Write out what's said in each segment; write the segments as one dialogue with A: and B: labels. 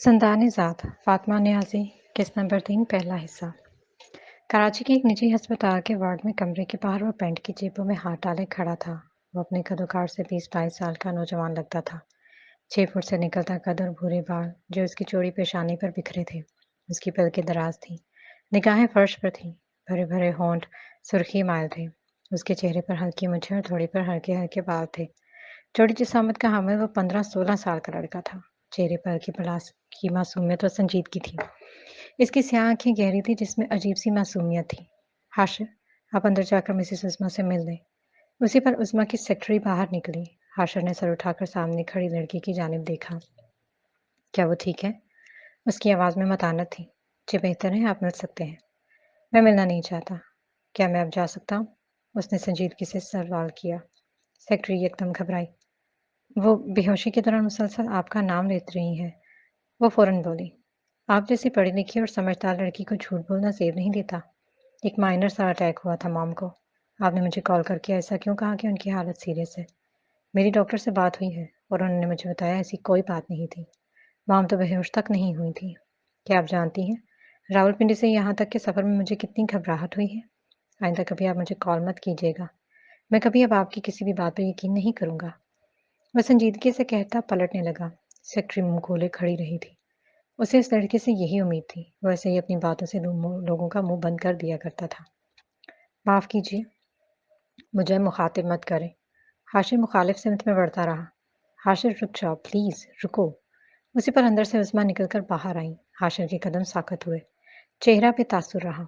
A: संतान ज़ात फातिमा नियाज़ी किस्त नंबर 3 पहला हिस्सा। कराची के एक निजी अस्पताल के वार्ड में कमरे के बाहर वो पैंट की जेबों में हाथ डाले खड़ा था। वो अपने कदोकाठ से 20-22 साल का नौजवान लगता था। 6 फुट से निकलता कद और भूरे बाल जो उसकी चौड़ी पेशानी पर बिखरे थे। उसकी पलकें दराज थी, निगाहें फर्श पर थीं, भरे भरे होंठ सुर्खी माइल थे। उसके चेहरे पर हल्की मूछें और थोड़ी पर हल्के हल्के बाल थे। छोटी जिसामत का हामिल वो 15-16 साल का लड़का था। चेहरे पर की पलास की मासूमियत और संजीदगी थी। इसकी स्याह आंखें गहरी थी जिसमें अजीब सी मासूमियत थी। हाशिर, आप अंदर जाकर मिसेस उस्मा से मिल लें। उसी पर उस्मा की सेक्रेटरी बाहर निकली। हाशिर ने सर उठाकर सामने खड़ी लड़की की जानिब देखा। क्या वो ठीक है? उसकी आवाज़ में मतानत थी। जी बेहतर है, आप मिल सकते हैं। मैं मिलना नहीं चाहता। क्या मैं अब जा सकता हूँ? उसने संजीदगी से सवाल किया। सेक्रेटरी एकदम घबराई। वो बेहोशी के दौरान मुसलसल आपका नाम लेती रही हैं। वो फ़ौरन बोली, आप जैसी पढ़ी-लिखी और समझदार लड़की को झूठ बोलना ज़ेब नहीं देता। एक माइनर सा अटैक हुआ था मॉम को। आपने मुझे कॉल करके ऐसा क्यों कहा कि उनकी हालत सीरियस है? मेरी डॉक्टर से बात हुई है और उन्होंने मुझे बताया ऐसी कोई बात नहीं थी। मॉम तो बेहोश तक नहीं हुई थी। क्या आप जानती हैं, रावलपिंडी से यहाँ तक के सफ़र में मुझे कितनी घबराहट हुई है? आइंदा कभी आप मुझे कॉल मत कीजिएगा। मैं कभी अब आपकी किसी भी बात पर यकीन नहीं करूँगा। वह संजीदगी से कहता पलटने लगा। सेक्रेटरी मुँह खोले खड़ी रही थी। उसे इस लड़के से यही उम्मीद थी। वैसे ही अपनी बातों से लोगों का मुंह बंद कर दिया करता था। माफ़ कीजिए, मुझे मुखातिब मत करें। हाशिर मुखालिफ सिमत में बढ़ता रहा। हाशिर रुक जाओ, प्लीज़ रुको। उसी पर अंदर से उस्मा निकलकर बाहर आई। हाशिर के कदम साकत हुए। चेहरा पे तासुर रहा।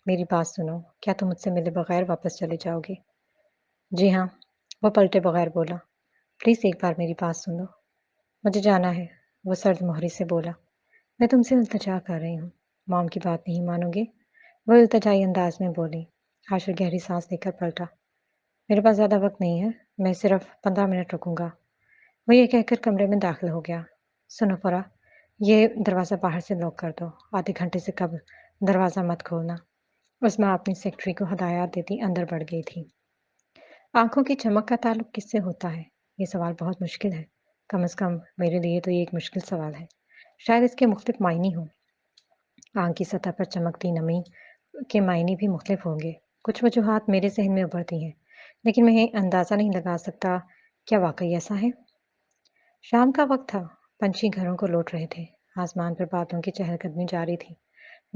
A: मेरी बात सुनो, क्या तुम मुझसे मिले बगैर वापस चले जाओगे? जी हाँ, वो पलटे बगैर बोला। प्लीज़ एक बार मेरी बात सुन लो। मुझे जाना है, वो सर्द मोहरी से बोला। मैं तुमसे इल्तिजा कर रही हूँ। मॉम की बात नहीं मानोगे? वो इल्तिजाई अंदाज में बोली। हाशिर गहरी सांस लेकर पलटा। मेरे पास ज़्यादा वक्त नहीं है, मैं सिर्फ 15 मिनट रुकूंगा। वो ये कहकर कमरे में दाखिल हो गया। सुनो फरा, ये दरवाज़ा बाहर से लॉक कर दो। आधे घंटे से कब दरवाज़ा मत खोलना। उसमें अपनी सेक्रेटरी को हदायत देती अंदर बढ़ गई थी। आंखों की चमक का ताल्लुक किससे होता है? ये सवाल बहुत मुश्किल है। कम से कम मेरे लिए तो ये एक मुश्किल सवाल है। शायद इसके मुख्तलिफ मायने हों। आंख की सतह पर चमकती नमी के मायने भी मुख्तलिफ होंगे। कुछ वजूहात मेरे ज़हन में उभरती हैं, लेकिन मैं ये अंदाज़ा नहीं लगा सकता, क्या वाक़ई ऐसा है? शाम का वक़्त था, पंछी घरों को लौट रहे थे। आसमान पर बादलों की चहलकदमी जारी थी।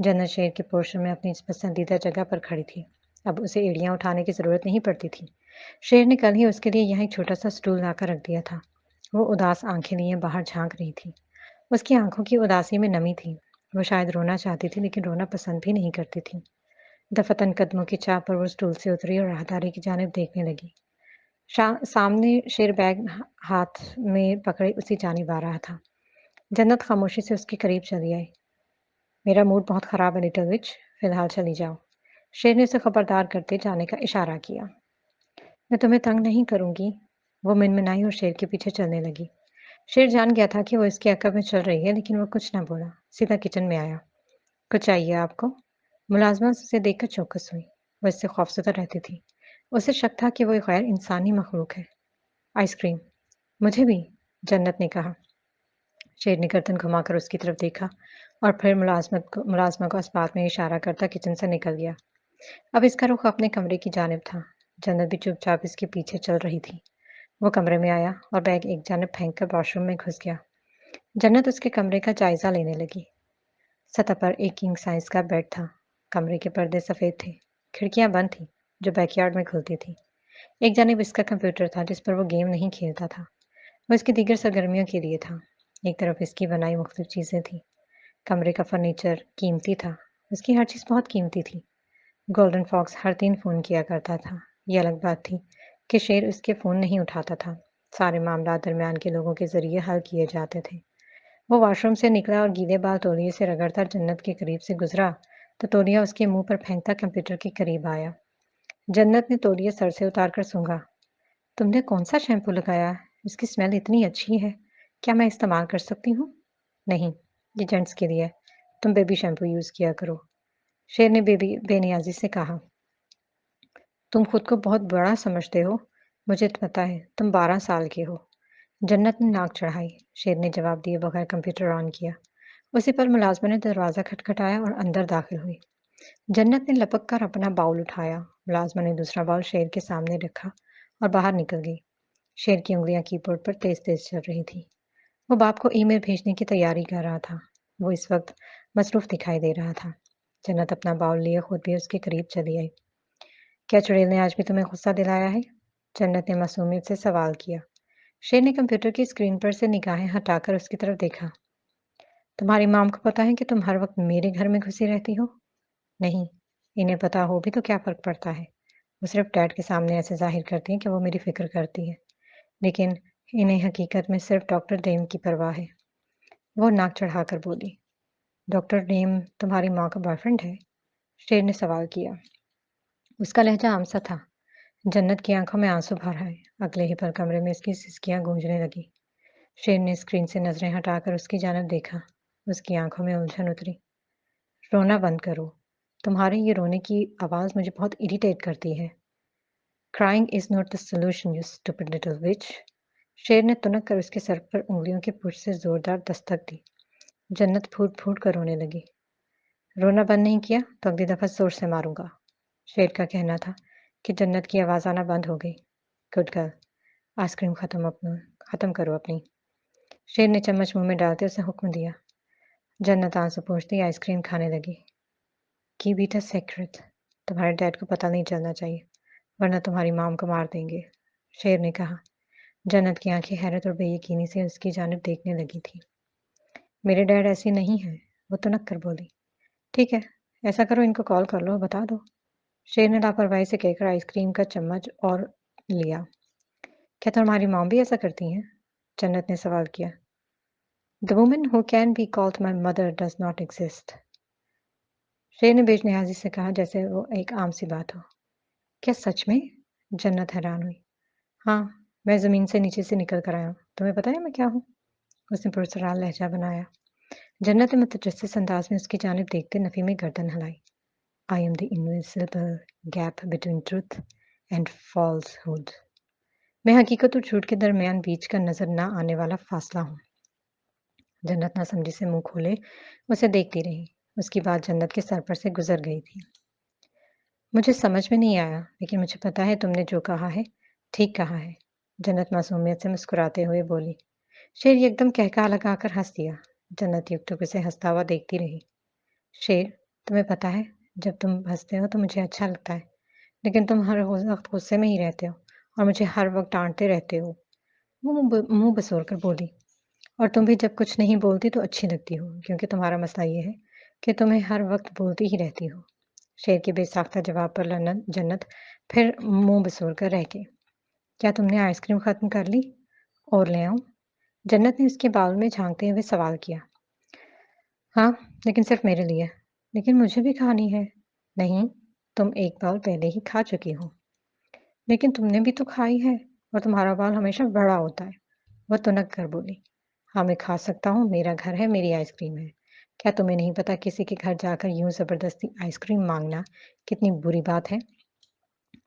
A: जन्नत शेर के पोर्शन में अपनी पसंदीदा जगह पर खड़ी थी। अब उसे एड़ियाँ उठाने की ज़रूरत नहीं पड़ती थी। शेर ने कल ही उसके लिए यहाँ एक छोटा-सा स्टूल लाकर रख दिया था। वो उदास आँखें लिए बाहर झाँक रही थी। उसकी आँखों की उदासी में नमी थी। वो शायद रोना चाहती थी, लेकिन रोना पसंद भी नहीं करती थी। दफ़्फ़तन कदमों की चाह पर वो स्टूल से उतरी और राहदारी की जानिब देखने लगी। सामने शेर बैग हाथ में पकड़े उसी जानिब आ रहा था। जन्नत खामोशी से उसके करीब चली आई। मेरा मूड बहुत ख़राब है लिटिल विच, फ़िलहाल चली जाओ। शेर ने उसे खबरदार करते जाने का इशारा किया। मैं तुम्हें तंग नहीं करूँगी। वो मिनमिनाई और शेर के पीछे चलने लगी। शेर जान गया था कि वो इसके अक़ब में चल रही है, लेकिन वो कुछ न बोला। सीधा किचन में आया। कुछ चाहिए आपको? मुलाज़िमा उसे देखकर चौकस हुई। वो इससे खौफ़ज़दा रहती थी। उसे शक था कि वो एक गैर इंसानी मख़लूक़ है। आइसक्रीम। मुझे भी, जन्नत ने कहा। शेर ने गर्दन घुमाकर उसकी तरफ देखा और फिर मुलाज़िमा को इस्बात में इशारा करता किचन से निकल गया। अब इसका रुख अपने कमरे की जानिब था। जन्नत भी चुपचाप इसके पीछे चल रही थी। वो कमरे में आया और बैग एक जानिब फेंककर वॉशरूम में घुस गया। जन्नत उसके कमरे का जायज़ा लेने लगी। सतह पर एक किंग साइज़ का बेड था। कमरे के पर्दे सफ़ेद थे। खिड़कियाँ बंद थीं, जो बैकयार्ड में खुलती थीं। एक जानिब इसका कंप्यूटर था, जिस पर वो गेम नहीं खेलता था। वो इसकी दीगर सरगर्मियों के लिए था। एक तरफ इसकी बनाई मुख्तलिफ चीज़ें थीं। कमरे का फर्नीचर कीमती था। उसकी हर चीज़ बहुत कीमती थी। गोल्डन फॉक्स हर दिन फ़ोन किया करता था। ये अलग बात थी कि शेर उसके फ़ोन नहीं उठाता था। सारे मामला दरमियान के लोगों के ज़रिए हल किए जाते थे। वो वॉशरूम से निकला और गीले बाल तौलिए से रगड़ता जन्नत के करीब से गुजरा तो तौलिया उसके मुंह पर फेंकता कंप्यूटर के करीब आया। जन्नत ने तौलिया सर से उतारकर सूंघा। तुमने कौन सा शैम्पू लगाया है? इसकी स्मेल इतनी अच्छी है। क्या मैं इस्तेमाल कर सकती हूँ? नहीं, ये जेंट्स के लिए है। तुम बेबी शैम्पू यूज़ किया करो। शेर ने बेनियाजी से कहा। तुम खुद को बहुत बड़ा समझते हो। मुझे तो पता है, तुम 12 साल के हो। जन्नत ने नाक चढ़ाई। शेर ने जवाब दिए बगैर कंप्यूटर ऑन किया। उसी पल मुलाजमा ने दरवाज़ा खटखटाया और अंदर दाखिल हुई। जन्नत ने लपक कर अपना बाउल उठाया। मुलाजमा ने दूसरा बाउल शेर के सामने रखा और बाहर निकल गई। शेर की उंगलियां कीबोर्ड पर तेज-तेज चल रही थी। वो बाप को ईमेल भेजने की तैयारी कर रहा था। वो इस वक्त मसरूफ दिखाई दे रहा था। जन्नत अपना बाउल लिए खुद भी उसके करीब चली आई। क्या चुड़ैल ने आज भी तुम्हें गुस्सा दिलाया है? जन्नत ने मासूमियत से सवाल किया। शेर ने कंप्यूटर की स्क्रीन पर से निगाहें हटाकर उसकी तरफ देखा। तुम्हारी माम को पता है कि तुम हर वक्त मेरे घर में घुसी रहती हो? नहीं, इन्हें पता हो भी तो क्या फ़र्क पड़ता है? वो सिर्फ़ डैड के सामने ऐसे ज़ाहिर करती हैं कि वो मेरी फ़िक्र करती है, लेकिन इन्हें हकीकत में सिर्फ़ डॉक्टर डेम की परवाह है। वो नाक चढ़ाकर बोली, डॉक्टर डेम तुम्हारी माँ का बॉयफ्रेंड है? शेर ने सवाल किया। उसका लहज़ा आम सा था। जन्नत की आँखों में आँसू भर आए। अगले ही पल कमरे में उसकी सिसकियाँ गूंजने लगीं। शेर ने स्क्रीन से नज़रें हटाकर उसकी जानिब देखा। उसकी आँखों में उलझन उतरी। रोना बंद करो। तुम्हारे ये रोने की आवाज़ मुझे बहुत इरिटेट करती है। Crying is not the solution, you stupid little witch. शेर ने तुनक कर उसके सर पर उंगलियों के पुश से जोरदार दस्तक दी। जन्नत फूट फूट कर रोने लगी। रोना बंद नहीं किया तो अगली दफा जोर से मारूंगा। शेर का कहना था कि जन्नत की आवाज आना बंद हो गई। गुड गर्ल, आइसक्रीम खत्म करो अपनी। शेर ने चम्मच मुंह में डालते उसे हुक्म दिया। जन्नत आंसू पोंछती आइसक्रीम खाने लगी। Keep it a secret. तुम्हारे डैड को पता नहीं चलना चाहिए, वरना तुम्हारी माम को मार देंगे, शेर ने कहा। जन्नत की आंखें हैरत और बेयकीनी से उसकी जानिब देखने लगी थी। मेरे डैड ऐसी नहीं है, वो तुनक कर बोली। ठीक है, ऐसा करो, इनको कॉल कर लो, बता दो। शेर ने लापरवाही से कहकर आइसक्रीम का चम्मच और लिया। क्या तुम्हारी मॉम भी ऐसा करती हैं? जन्नत ने सवाल किया। The woman who can be called my mother does not exist. शेर ने बेजनिहाजी से कहा जैसे वो एक आम सी बात हो। क्या सच में? जन्नत हैरान हुई। हाँ, मैं ज़मीन से नीचे से निकल कर आया हूँ। तुम्हें पता है मैं क्या हूँ? उसने पुरसरार लहजा बनाया। जन्नत ने मुतजस्सिस अंदाज में उसकी जानिब देखते नफ़ी में गर्दन हिलाई। I am the invisible gap between truth and falsehood. मैं हकीकत और झूठ के दरमियान बीच का नजर ना आने वाला फासला हूँ। जन्नत ना समझी से मुंह खोले उसे देखती रही। उसकी बात जन्नत के सर पर से गुजर गई थी। मुझे समझ में नहीं आया, लेकिन मुझे पता है तुमने जो कहा है ठीक कहा है। जन्नत मासूमियत से मुस्कुराते हुए बोली। शेर एकदम कहका लगाकर हंस दिया। जन्नत युग उसे हंसता हुआ देखती रही। शेर, तुम्हें पता है, जब तुम हंसते हो तो मुझे अच्छा लगता है, लेकिन तुम हर वक्त गुस्से में ही रहते हो और मुझे हर वक्त डांटते रहते हो। वो मुंह बसोर कर बोली। और तुम भी जब कुछ नहीं बोलती तो अच्छी लगती हो, क्योंकि तुम्हारा मसला ये है कि तुम्हें हर वक्त बोलती ही रहती हो। शेर के बेसाख्ता जवाब पर जन्नत फिर मुंह बसोर कर रह गई। क्या तुमने आइसक्रीम खत्म कर ली? और ले आऊं? जन्नत ने उसके बाल में झांकते हुए सवाल किया। हाँ, लेकिन सिर्फ मेरे लिए। लेकिन मुझे भी खानी है। नहीं, तुम एक बाल पहले ही खा चुकी हो। लेकिन तुमने भी तो खाई है, और तुम्हारा बाल हमेशा बड़ा होता है। वह तुनक कर बोली। हाँ, मैं खा सकता हूँ, मेरा घर है, मेरी आइसक्रीम है। क्या तुम्हें नहीं पता किसी के घर जाकर यूं जबरदस्ती आइसक्रीम मांगना कितनी बुरी बात है?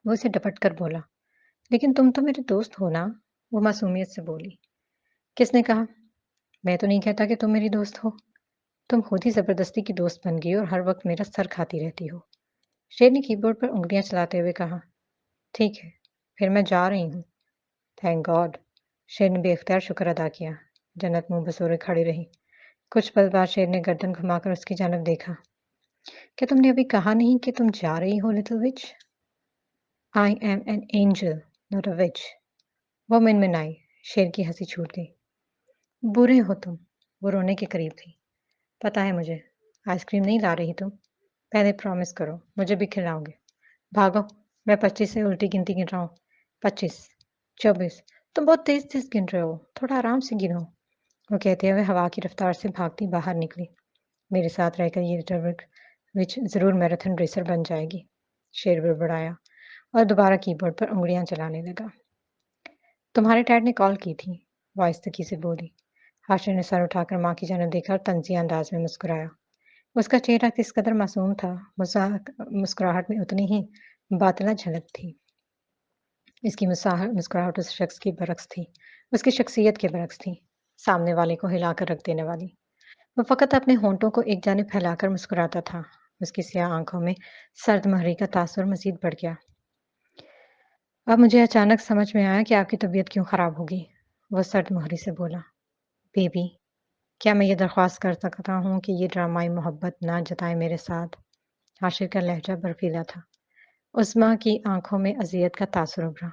A: वो उसे डपट कर बोला। लेकिन तुम तो मेरे दोस्त हो ना? वो मासूमियत से बोली। किसने कहा? मैं तो नहीं कहता कि तुम मेरी दोस्त हो। तुम खुद ही जबरदस्ती की दोस्त बन गई और हर वक्त मेरा सर खाती रहती हो। शेर ने कीबोर्ड पर उंगलियां चलाते हुए कहा। ठीक है, फिर मैं जा रही हूँ। Thank God. शेर ने बेख्तियार शुक्र अदा किया। जन्नत मुंह बसोरे खड़ी रही। कुछ पल बाद शेर ने गर्दन घुमाकर उसकी जानब देखा। क्या तुमने अभी कहा नहीं कि तुम जा रही हो, little witch? I am an angel, not a witch. वो मिनमिनाई। शेर की हंसी छूट गई। बुरे हो तुम। वो रोने के करीब थी। पता है मुझे। आइसक्रीम नहीं ला रही तुम? पहले प्रॉमिस करो, मुझे भी खिलाओगे। भागो। मैं 25 से उल्टी गिनती गिन रहा हूँ। 25, 24। तुम बहुत तेज तेज गिन रहे हो, थोड़ा आराम से गिनो। वो कहते हुए हवा की रफ्तार से भागती बाहर निकली। मेरे साथ रहकर ये लिटिल विच जरूर मैराथन रेसर बन जाएगी। शेर बड़बड़ाया और दोबारा कीबोर्ड पर उंगलियां चलाने लगा। तुम्हारे डैड ने कॉल की थी, वो आहिस्तगी से बोली। हाशिर ने सर उठाकर माँ की जानब देखा और तंजिया अंदाज में मुस्कुराया। उसका चेहरा किस कदर मासूम था, मुस्कुराहट में उतनी ही बातला झलक थी। इसकी मुस्कुराहट उस शख्स की बरक्स थी, उसकी शख्सियत के बरक्स थी, सामने वाले को हिलाकर रख देने वाली। وہ فقط اپنے ہونٹوں کو ایک جانب پھیلا کر مسکراتا تھا۔ اس کی سیاہ آنکھوں میں سرد مہری کا تاثر مزید بڑھ گیا۔ اب مجھے اچانک سمجھ میں آیا کہ آپ کی طبیعت کیوں خراب ہوگی، وہ سرد مہری سے بولا۔ بیبی، کیا میں یہ درخواست کر سکتا ہوں کہ یہ ڈرامائی محبت نہ جتائے میرے ساتھ؟ عاشر کا لہجہ برفیلا تھا۔ عظمیٰ کی آنکھوں میں اذیت کا تاثر ابھرا۔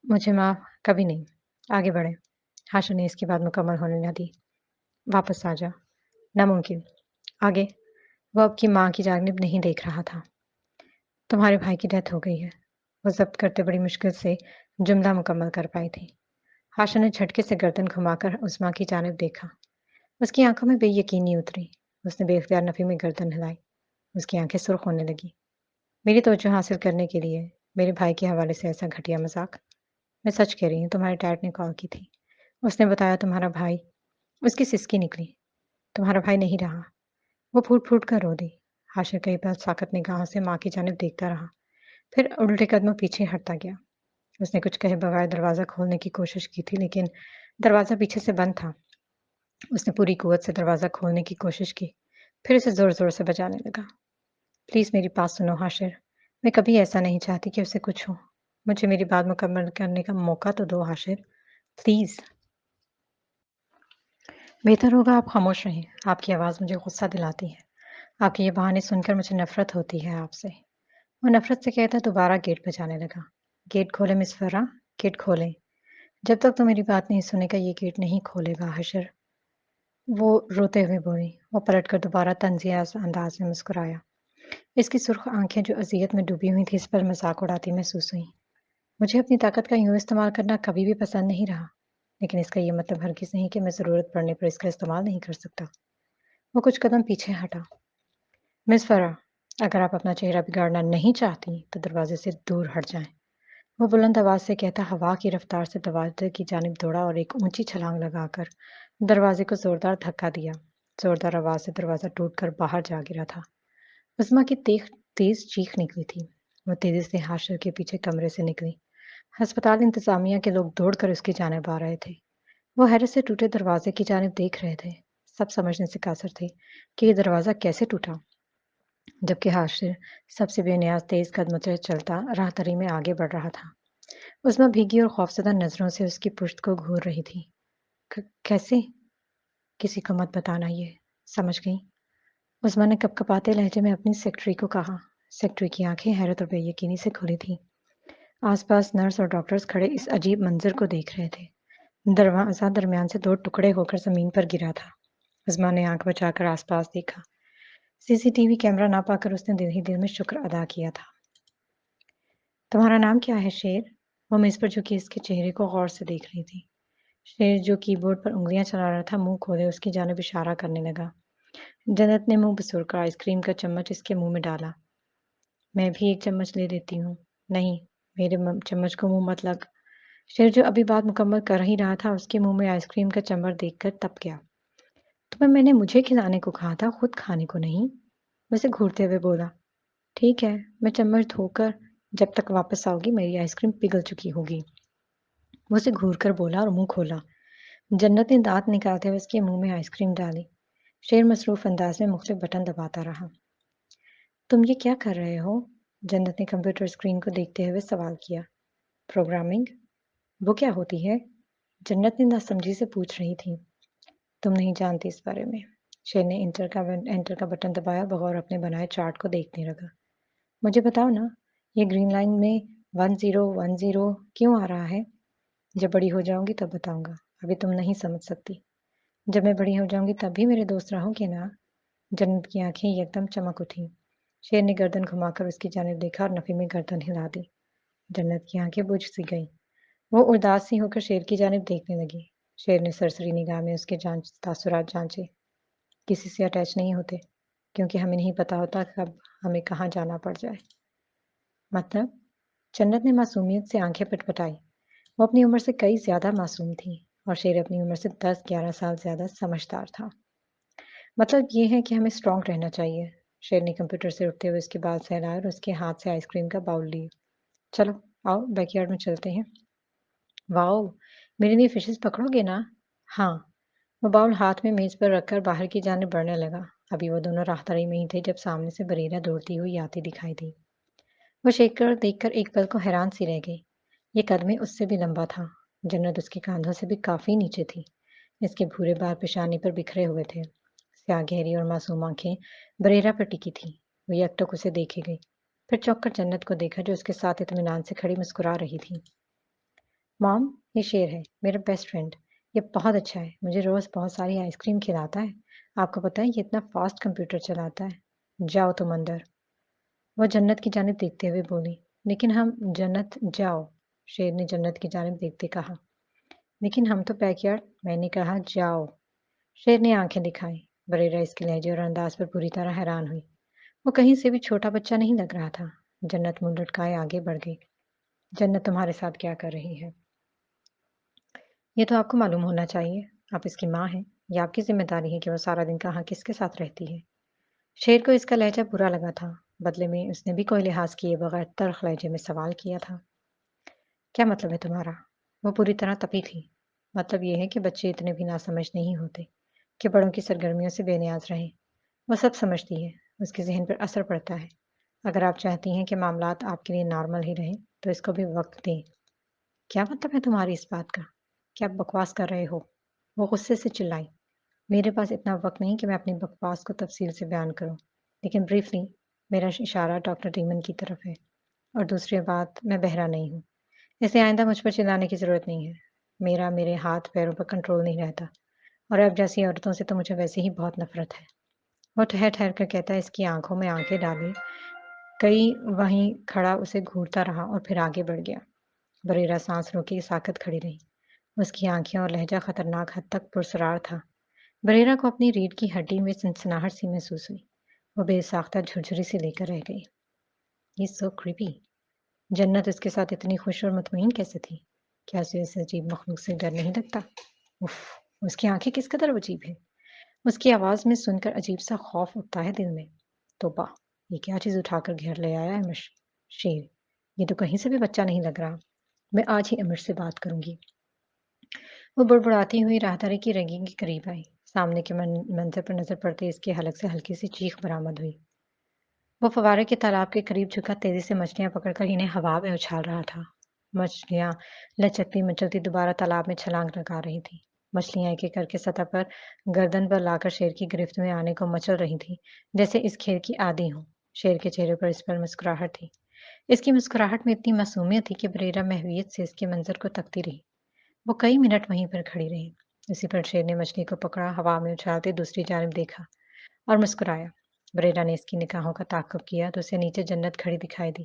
A: مجھے معاف، کبھی نہیں۔ آگے بڑھیں۔ عاشر نے اس کی بات مکمل ہونے نہ دی۔ واپس آ جا۔ ناممکن۔ آگے۔ وہ اب کی ماں کی جانب نہیں دیکھ رہا تھا۔ تمہارے بھائی کی ڈیتھ ہو گئی ہے، وہ ضبط کرتے بڑی مشکل سے جملہ مکمل کر پائی تھی۔ عاشر نے جھٹکے سے گردن گھما کر عظمیٰ کی جانب دیکھا۔ اس کی آنکھوں میں بے یقینی اتری۔ اس نے بے اختیار نفی میں گردن ہلائی۔ اس کی آنکھیں سرخ ہونے لگی۔ میری توجہ حاصل کرنے کے لیے میرے بھائی کے حوالے سے ایسا گھٹیا مذاق؟ میں سچ کہہ رہی ہوں، تمہارے ڈیڈ نے کال کی تھی۔ اس نے بتایا تمہارا بھائی۔ اس کی سسکی نکلی۔ تمہارا بھائی نہیں رہا۔ وہ پھوٹ پھوٹ کر رو دی۔ عاشر کئی بار ساکت نگاہوں سے ماں کی جانب دیکھتا رہا، پھر الٹے قدموں پیچھے ہٹتا گیا۔ اس نے کچھ کہے بغیر دروازہ کھولنے کی کوشش کی تھی، لیکن دروازہ پیچھے سے بند تھا۔ اس نے پوری قوت سے دروازہ کھولنے کی کوشش کی، پھر اسے زور زور سے بجانے لگا۔ پلیز میری بات سنو عاشر، میں کبھی ایسا نہیں چاہتی کہ اسے کچھ ہو۔ مجھے میری بات مکمل کرنے کا موقع تو دو عاشر، پلیز۔ بہتر ہوگا آپ خاموش رہیں، آپ کی آواز مجھے غصہ دلاتی ہے۔ آپ کے یہ بہانے سن کر مجھے نفرت ہوتی ہے آپ سے۔ وہ نفرت سے کہتا دوبارہ گیٹ بجانے لگا۔ گیٹ کھولیں مس فرا، گیٹ کھولیں۔ جب تک تو میری بات نہیں سنے گا یہ گیٹ نہیں کھولے گا عاشر، وہ روتے ہوئے بولی۔ وہ پلٹ کر دوبارہ طنزیہ انداز میں مسکرایا۔ اس کی سرخ آنکھیں جو اذیت میں ڈوبی ہوئی تھیں اس پر مذاق اڑاتی محسوس ہوئیں۔ مجھے اپنی طاقت کا یوں استعمال کرنا کبھی بھی پسند نہیں رہا، لیکن اس کا یہ مطلب ہرگز نہیں کہ میں ضرورت پڑنے پر اس کا استعمال نہیں کر سکتا۔ وہ کچھ قدم پیچھے ہٹا۔ مس فرا، اگر آپ اپنا چہرہ بگاڑنا نہیں چاہتی تو دروازے سے دور ہٹ جائیں، وہ بلند آواز سے کہتا ہوا کی رفتار سے دروازے کی جانب دوڑا اور ایک اونچی چھلانگ لگا کر دروازے کو زوردار دھکا دیا۔ زوردار آواز سے دروازہ ٹوٹ کر باہر جا گرا تھا۔ عظمیٰ کی تیز چیخ نکلی تھی۔ وہ تیزی سے عاشر کے پیچھے کمرے سے نکلی۔ ہسپتال انتظامیہ کے لوگ دوڑ کر اس کی جانب آ رہے تھے۔ وہ حیرت سے ٹوٹے دروازے کی جانب دیکھ رہے تھے۔ سب سمجھنے سے قاصر تھے کہ یہ دروازہ کیسے ٹوٹا، جبکہ عاشر سب سے بے نیاز تیز قدموں سے چلتا راہ دری میں آگے بڑھ رہا تھا۔ عظمیٰ بھیگی اور خوفزدہ نظروں سے اس کی پشت کو گھور رہی تھی۔ کیسے؟ کسی کو مت بتانا یہ، سمجھ گئی؟ عظمیٰ نے کپ کپاتے لہجے میں اپنی سیکرٹری کو کہا۔ سیکرٹری کی آنکھیں حیرت اور بے یقینی سے کھلی تھیں۔ آس پاس نرس اور ڈاکٹرز کھڑے اس عجیب منظر کو دیکھ رہے تھے۔ دروازہ درمیان سے دو ٹکڑے ہو کر زمین پر گرا تھا۔ عظمیٰ نے آنکھ بچا کر آس پاس دیکھا۔ سی سی ٹی وی کیمرہ نہ پا کر اس نے دل ہی دل میں شکر ادا کیا تھا۔ تمہارا نام کیا ہے شیر؟ وہ میز پر جھکی اس کے چہرے کو غور سے دیکھ رہی تھی۔ شیر جو کی بورڈ پر انگلیاں چلا رہا تھا منہ کھولے اس کی جانب اشارہ کرنے لگا۔ جنت نے منہ بسور کر آئس کریم کا چمچ اس کے منہ میں ڈالا۔ میں بھی ایک چمچ لے لیتی ہوں۔ نہیں، میرے چمچ کو منہ مت لگ۔ شیر جو ابھی بات مکمل کر ہی رہا تھا اس کے منہ میں آئس کریم کا چمچ دیکھ کر تپ گیا۔ تمہیں میں نے مجھے کھلانے کو کہا تھا، خود کھانے کو نہیں، ویسے گھورتے ہوئے بولا۔ ٹھیک ہے، میں چمچ دھو کر جب تک واپس آؤ گی میری آئس کریم پگھل چکی ہوگی، وہ اسے گھور کر بولا اور منہ کھولا۔ جنت نے دانت نکالتے ہوئے اس کے منہ میں آئس کریم ڈالی۔ شیر مصروف انداز میں مختلف بٹن دباتا رہا۔ تم یہ کیا کر رہے ہو؟ جنت نے کمپیوٹر اسکرین کو دیکھتے ہوئے سوال کیا۔ پروگرامنگ؟ وہ کیا ہوتی ہے؟ جنت نے ناسمجھی سے پوچھ رہی تھی۔ تم نہیں جانتی اس بارے میں۔ شیر نے انٹر کا بٹن دبایا، بغور اپنے بنائے چارٹ کو دیکھنے لگا۔ مجھے بتاؤ نا، یہ گرین لائن میں 1010 کیوں آ رہا ہے؟ جب بڑی ہو جاؤں گی تب بتاؤں گا، ابھی تم نہیں سمجھ سکتی۔ جب میں بڑی ہو جاؤں گی تب بھی میرے دوست رہو گے نا؟ جنت کی آنکھیں یکدم چمک اٹھیں۔ شیر نے گردن گھما کر اس کی جانب دیکھا اور نفی میں گردن ہلا دی۔ جنت کی آنکھیں بجھ سی گئیں۔ وہ اداس سی ہو کر شیر کی جانب دیکھنے لگی۔ شیر نے سرسری نگاہ میں اس کے تاثرات جانچے۔ کسی سے اٹیچ نہیں ہوتے، کیونکہ ہمیں نہیں پتا ہوتا کب ہمیں کہاں جانا پڑ جائے۔ مطلب؟ جنت نے معصومیت سے آنکھیں پٹپٹائی۔ وہ اپنی عمر سے کئی زیادہ معصوم تھی اور شیر اپنی عمر سے 10-11 سال زیادہ سمجھدار تھا۔ مطلب یہ ہے کہ ہمیں اسٹرانگ رہنا چاہیے۔ شیر نے کمپیوٹر سے اٹھتے ہوئے اس کے بال سہلائے اور اس کے ہاتھ سے آئس کریم کا باؤل لیے۔ چلو آؤ بیک یارڈ میں چلتے ہیں۔ واؤ، میرے لیے فشز پکڑو گے نا؟ ہاں، وہ باؤل ہاتھ میں میز پر رکھ کر باہر کی جانب بڑھنے لگا۔ ابھی وہ دونوں راہداری میں ہی تھے جب سامنے سے بریرہ دوڑتی ہوئی آتی دکھائی دی۔ وہ شیخ کر دیکھ کر ایک پل کو حیران سی رہ گئی۔ یہ قدمیں اس سے بھی لمبا تھا۔ جنت اس کے کاندھوں سے بھی کافی نیچے تھی۔ اس کے بھورے بال پیشانی پر بکھرے ہوئے تھے۔ سیاہ گہری اور معصوم آنکھیں بریرہ پر ٹکی تھیں۔ وہ یک ٹک اسے دیکھے گئی، پھر چوک کر جنت کو دیکھا جو اس کے ساتھ اطمینان سے کھڑی مسکرا رہی تھی۔ مام، یہ شیر ہے، میرا بیسٹ فرینڈ۔ یہ بہت اچھا ہے، مجھے روز بہت ساری آئس کریم کھلاتا ہے۔ آپ کو پتہ ہے یہ اتنا فاسٹ کمپیوٹر چلاتا ہے۔ جاؤ تم اندر، وہ جنت کی جانب دیکھتے ہوئے بولی۔ لیکن ہم جنت جاؤ، شیر نے جنت کی جانب دیکھتے کہا۔ لیکن ہم تو بیک یارڈ، میں نے کہا جاؤ، شیر نے آنکھیں دکھائی۔ بریرہ اس کے لہجے اور انداز پر پوری طرح حیران ہوئی۔ وہ کہیں سے بھی چھوٹا بچہ نہیں لگ رہا تھا۔ جنت منہ لٹکائے آگے بڑھ گئی۔ جنت تمہارے ساتھ کیا کر رہی ہے؟ یہ تو آپ کو معلوم ہونا چاہیے، آپ اس کی ماں ہیں۔ یہ آپ کی ذمہ داری ہے کہ وہ سارا دن کہاں کس کے ساتھ رہتی ہے۔ شیر کو اس کا لہجہ برا لگا تھا، بدلے میں اس نے بھی کوئی لحاظ کیے بغیر تلخ لہجے میں سوال کیا تھا۔ کیا مطلب ہے تمہارا؟ وہ پوری طرح تپی تھی۔ مطلب یہ ہے کہ بچے اتنے بھی ناسمجھ نہیں ہوتے کہ بڑوں کی سرگرمیوں سے بے نیاز رہیں۔ وہ سب سمجھتی ہے، اس کے ذہن پر اثر پڑتا ہے۔ اگر آپ چاہتی ہیں کہ معاملات آپ کے لیے نارمل ہی رہیں تو اس کو بھی وقت دیں۔ کیا مطلب ہے تمہاری اس بات کا؟ کیا بکواس کر رہے ہو؟ وہ غصے سے چلائی۔ میرے پاس اتنا وقت نہیں کہ میں اپنی بکواس کو تفصیل سے بیان کروں، لیکن بریفلی میرا اشارہ ڈاکٹر ڈیمن کی طرف ہے، اور دوسری بات میں بہرا نہیں ہوں، اس لیے آئندہ مجھ پر چلانے کی ضرورت نہیں ہے۔ میرے ہاتھ پیروں پر کنٹرول نہیں رہتا، اور اب جیسی عورتوں سے تو مجھے ویسے ہی بہت نفرت ہے۔ وہ ٹھہر ٹھہر کر کہتا ہے، اس کی آنکھوں میں آنکھیں ڈالی کئی وہیں کھڑا اسے گھورتا رہا اور پھر آگے بڑھ گیا۔ بریرہ سانس روکی ساکت کھڑی رہی۔ اس کی آنکھیں اور لہجہ خطرناک حد تک پرسرار تھا۔ بریرہ کو اپنی ریڑھ کی ہڈی میں سنسناہٹ سی محسوس ہوئی۔ وہ بے ساختہ جھرجھری سے لے کر رہ گئی۔ یہ سو کریپی۔ جنت اس کے ساتھ اتنی خوش اور مطمئن کیسے تھی؟ کیا اسے اس عجیب مخلوق سے ڈر نہیں لگتا؟ اف، اس کی آنکھیں کس قدر عجیب ہیں۔ اس کی آواز میں سن کر عجیب سا خوف اٹھتا ہے دل میں۔ توبہ، یہ کیا چیز اٹھا کر گھیر لے آیا ہے شیر؟ یہ تو کہیں سے بھی بچہ نہیں لگ رہا۔ میں آج ہی امر سے بات کروں گی۔ وہ بڑبڑاتی ہوئی راہداری کی ریلنگ کے قریب آئی۔ سامنے کے منظر پر نظر پڑتے اس کے حلق سے ہلکی سی چیخ برآمد ہوئی۔ وہ فوارے کے تالاب کے قریب جھکا تیزی سے مچھلیاں پکڑ کر انہیں ہوا میں اچھال رہا تھا۔ مچھلیاں لچکتی مچلتی دوبارہ تالاب میں چھلانگ لگا رہی تھیں۔ مچھلیاں ایک ایک کر کے سطح پر گردن پر لا کر شیر کی گرفت میں آنے کو مچل رہی تھیں، جیسے اس کھیل کی عادی ہوں۔ شیر کے چہرے پر اس پر مسکراہٹ تھی۔ اس کی مسکراہٹ میں اتنی معصومیت تھی کہ بریرہ محویت سے اس کے منظر کو تکتی رہی۔ وہ کئی منٹ وہیں پر کھڑی رہی۔ اسی پر شیر نے مچھلی کو پکڑا، ہوا میں اچھالتے دوسری جانب دیکھا اور مسکرایا۔ بریرہ نے اس کی نگاہوں کا تعاقب کیا تو اسے نیچے جنت کھڑی دکھائی دی،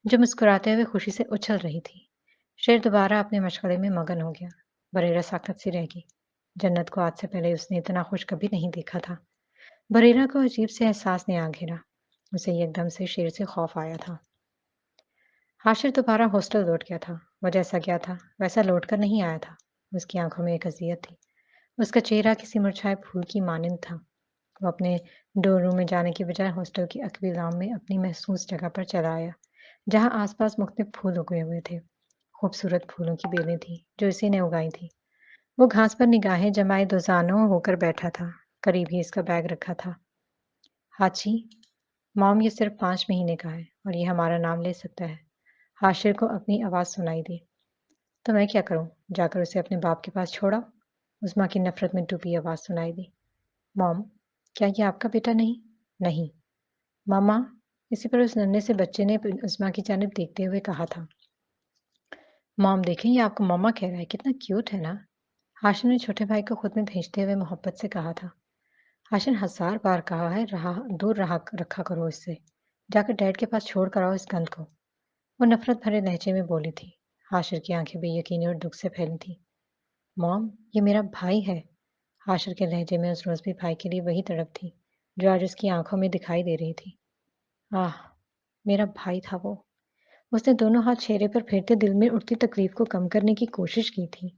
A: جو مسکراتے ہوئے خوشی سے اچھل رہی تھی۔ شیر دوبارہ اپنے مشغلے میں مگن ہو گیا۔ بریرہ ساکت سی رہ گئی۔ جنت کو آج سے پہلے اس نے اتنا خوش کبھی نہیں دیکھا تھا۔ بریرہ کو عجیب سے احساس نے آ گھیرا۔ اسے ایک دم سے شیر سے خوف آیا تھا۔ حاشر دوبارہ ہاسٹل لوٹ گیا تھا۔ وہ جیسا گیا تھا ویسا لوٹ کر نہیں آیا تھا۔ اس کی آنکھوں میں ایک اذیت تھی۔ اس کا چہرہ کسی مرجھائے پھول کی مانند تھا۔ وہ اپنے ڈور روم میں جانے کی بجائے ہاسٹل کی عقبی لام میں اپنی محسوس جگہ پر چلا آیا، جہاں آس پاس مختلف پھول اگے ہوئے تھے۔ خوبصورت پھولوں کی بیلیں تھیں جو اسی نے اگائی تھیں۔ وہ گھاس پر نگاہیں جمائے دوزانوں ہو کر بیٹھا تھا۔ قریب ہی اس کا بیگ رکھا تھا۔ ہاچی، مام یہ صرف 5 مہینے کا ہے اور یہ ہمارا نام لے سکتا ہے۔ حاشر کو اپنی آواز سنائی دی۔ تو میں کیا کروں؟ جا کر اسے اپنے باپ کے پاس چھوڑا؟ عظمیٰ کی نفرت میں ڈوبی آواز سنائی دی۔ مام، کیا یہ آپ کا بیٹا نہیں؟ نہیں۔ ماما، اسی پر اس ننھے سے بچے نے عظمیٰ کی جانب دیکھتے ہوئے کہا تھا۔ مام دیکھیں، یہ آپ کو ماما کہہ رہا ہے، کتنا کیوٹ ہے نا؟ حاشر نے چھوٹے بھائی کو خود میں بھیجتے ہوئے محبت سے کہا تھا۔ حاشر 1000 بار کہا ہے دور رکھا کرو اس سے۔ جا کر ڈیڈ کے پاس چھوڑ کر آؤ اس گند کو۔ وہ نفرت بھرے لہجے میں بولی تھی۔ حاشر کی آنکھیں بے یقینی اور دکھ سے پھیلی تھیں۔ مام، یہ میرا بھائی ہے۔ حاشر کے لہجے میں اس روز بھی بھائی کے لیے وہی تڑپ تھی جو آج اس کی آنکھوں میں دکھائی دے رہی تھی۔ آہ، میرا بھائی تھا وہ۔ اس نے دونوں ہاتھ چہرے پر پھیرتے دل میں اٹھتی تکلیف کو کم کرنے کی کوشش کی تھی،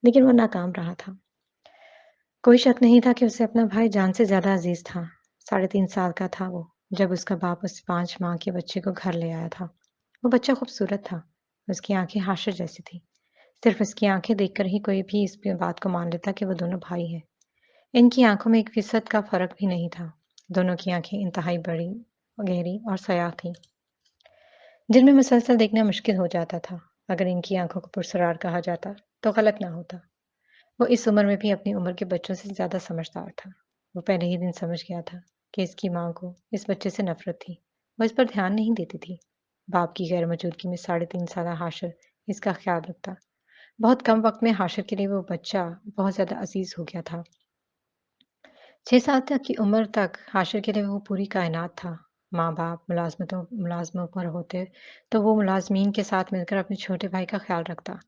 A: لیکن وہ ناکام رہا تھا۔ کوئی شک نہیں تھا کہ اسے اپنا بھائی جان سے زیادہ عزیز تھا۔ 3.5 سال کا تھا وہ جب اس کا باپ اس 5 ماہ کے بچے کو گھر لے آیا تھا۔ وہ بچہ خوبصورت تھا۔ اس کی آنکھیں حاشر جیسی تھی۔ صرف اس کی آنکھیں دیکھ کر ہی کوئی بھی اس بات کو مان لیتا کہ وہ دونوں بھائی ہیں۔ ان की आंखों में 1% का फर्क भी नहीं था। दोनों की आंखें इंतहाई बड़ी, गहरी और स्याह थीं, जिनमें मुसलसल देखना मुश्किल हो जाता था। अगर इनकी आंखों को पुरस्रार कहा जाता, तो गलत ना होता। वो इस उम्र में भी अपनी उम्र के बच्चों से ज़्यादा समझदार था। वो पहले ही दिन समझ गया था कि इसकी माँ को इस बच्चे से नफ़रत थी। वो इस पर ध्यान नहीं देती थी। बाप की गैर मौजूदगी में 3.5 साला हाशिर इसका ख्याल रखता। बहुत कम वक़्त में हाशिर के लिए वो बच्चा बहुत ज़्यादा अज़ीज़ हो गया था। 6 साल तक की उम्र तक हाशिर के लिए वो पूरी कायनात था। माँ-बाप मुलाज़मों पर होते, तो वो मुलाज़मीन के साथ मिलकर अपने छोटे भाई का ख्याल रखता।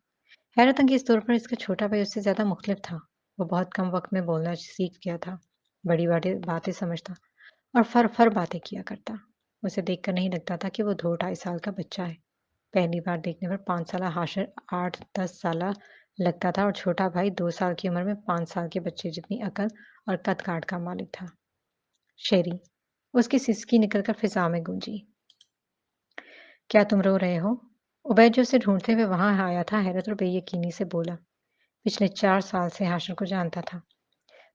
A: हैरत अंगेज़ तौर पर इसका छोटा भाई उससे ज़्यादा मुख़लिफ़ था। वो बहुत कम वक़्त में बोलना सीख गया था, बड़ी बातें बातें समझता और फर-फर बातें किया करता। उसे देखकर नहीं लगता था कि वो 2 ढाई साल का बच्चा है। पहली बार देखने पर 5 साला हाशिर 8-10 साला लगता था और छोटा भाई 2 साल की उम्र में 5 साल के बच्चे जितनी अकल और कद-काठ का मालिक था। शेरी, उसकी सिसकी निकलकर फ़िज़ा में गूंजी। क्या तुम रो रहे हो? उबैद जो उसे ढूँढते हुए वहाँ आया था, हैरत और बेयकीनी से बोला। पिछले 4 साल से हाशिर को जानता था।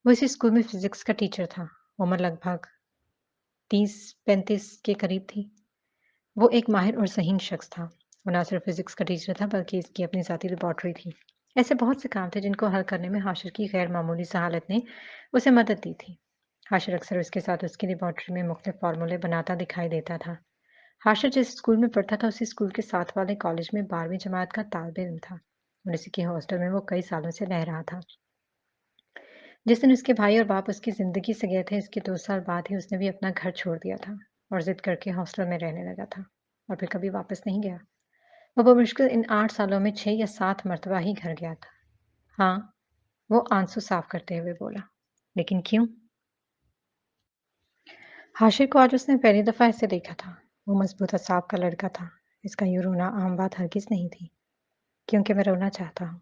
A: वो इसी स्कूल में फ़िज़िक्स का टीचर था। उम्र लगभग 30-35 के करीब थी। वो एक माहिर और ज़हीन शख़्स था। वो न सिर्फ़ फ़िज़िक्स का टीचर था, बल्कि इसकी अपनी ज़ाती लैबोरेटरी थी। ऐसे बहुत से काम थे जिनको हल करने में हाशिर की गैर मामूली सहालत ने उसे मदद दी थी। हाशिर अक्सर उसके साथ उसकी लैबोरेटरी में मुख्तलिफ फ़ॉर्मूले बनाता दिखाई देता था। हाशिर जिस स्कूल में पढ़ता था, उसी स्कूल के साथ वाले कॉलेज में 12वीं जमात का तालिब-इल्म था और इसी के हॉस्टल में वो कई सालों से रह रहा था। जिस दिन उसके भाई और बाप उसकी ज़िंदगी से गए थे, इसके 2 साल बाद ही उसने भी अपना घर छोड़ दिया था और ज़िद करके हॉस्टल में रहने लगा था और फिर कभी वापस नहीं गया। वो बमुश्किल इन 8 सालों में 6 या 7 मर्तबा ही घर गया था। हाँ, वो आंसू साफ करते हुए बोला। लेकिन क्यों? हाशिर को आज उसने पहली दफ़ा ऐसे देखा था। वो मज़बूत असाब का लड़का था। इसका यूँ रोना आम बात हरगिज़ नहीं थी। क्योंकि मैं रोना चाहता हूँ।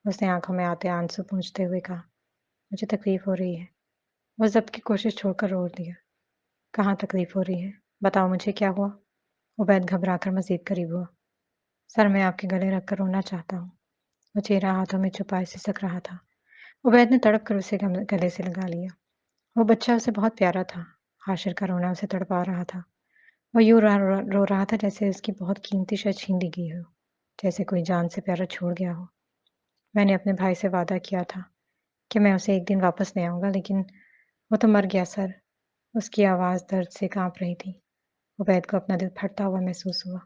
A: उसने आँखों में आते आंसू पोंछते हुए कहा। मुझे तकलीफ़ हो रही है। वो ज़ब्त की कोशिश छोड़कर रो दिया। कहाँ तकलीफ़ हो रही है? बताओ मुझे क्या हुआ? उबैद घबराकर मज़ीद करीब हुआ। सर मैं आपके गले रखकर रोना चाहता हूँ। वो चेहरा हाथों में छुपाए सिसक रहा था। उबैद ने तड़प कर उसे गले से लगा लिया। वो बच्चा उसे बहुत प्यारा था। हाशिर का रोना उसे तड़पा रहा था। वो यूँ रो रहा था जैसे उसकी बहुत कीमती शय छीन ली गई हो। जैसे कोई जान से प्यारा छोड़ गया हो। मैंने अपने भाई से वादा किया था कि मैं उसे एक दिन वापस ले आऊँगा, लेकिन वो तो मर गया सर। उसकी आवाज़ दर्द से काँप रही थी। उबैद को अपना दिल फटता हुआ महसूस हुआ।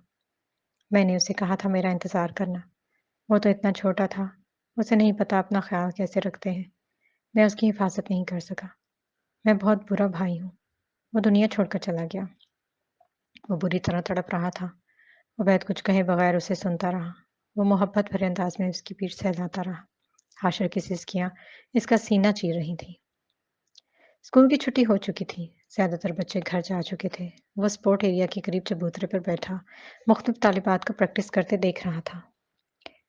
A: मैंने उसे कहा था मेरा इंतज़ार करना। वो तो इतना छोटा था। उसे नहीं पता अपना ख़्याल कैसे रखते हैं। मैं उसकी हिफ़ाज़त नहीं कर सका। मैं बहुत बुरा भाई हूँ। वो दुनिया छोड़कर चला गया। वो बुरी तरह तड़प रहा था। उबैद कुछ कहे बगैर उसे सुनता रहा। वो मोहब्बत भरे अंदाज़ में उसकी पीठ सहलाता रहा। हाशिर की सिसकियाँ इसका सीना चीर रही थीं। स्कूल की छुट्टी हो चुकी थी। ज़्यादातर बच्चे घर जा चुके थे। वो स्पोर्ट एरिया के करीब चबूतरे पर बैठा मुख्तलिफ तालिबात को प्रैक्टिस करते देख रहा था।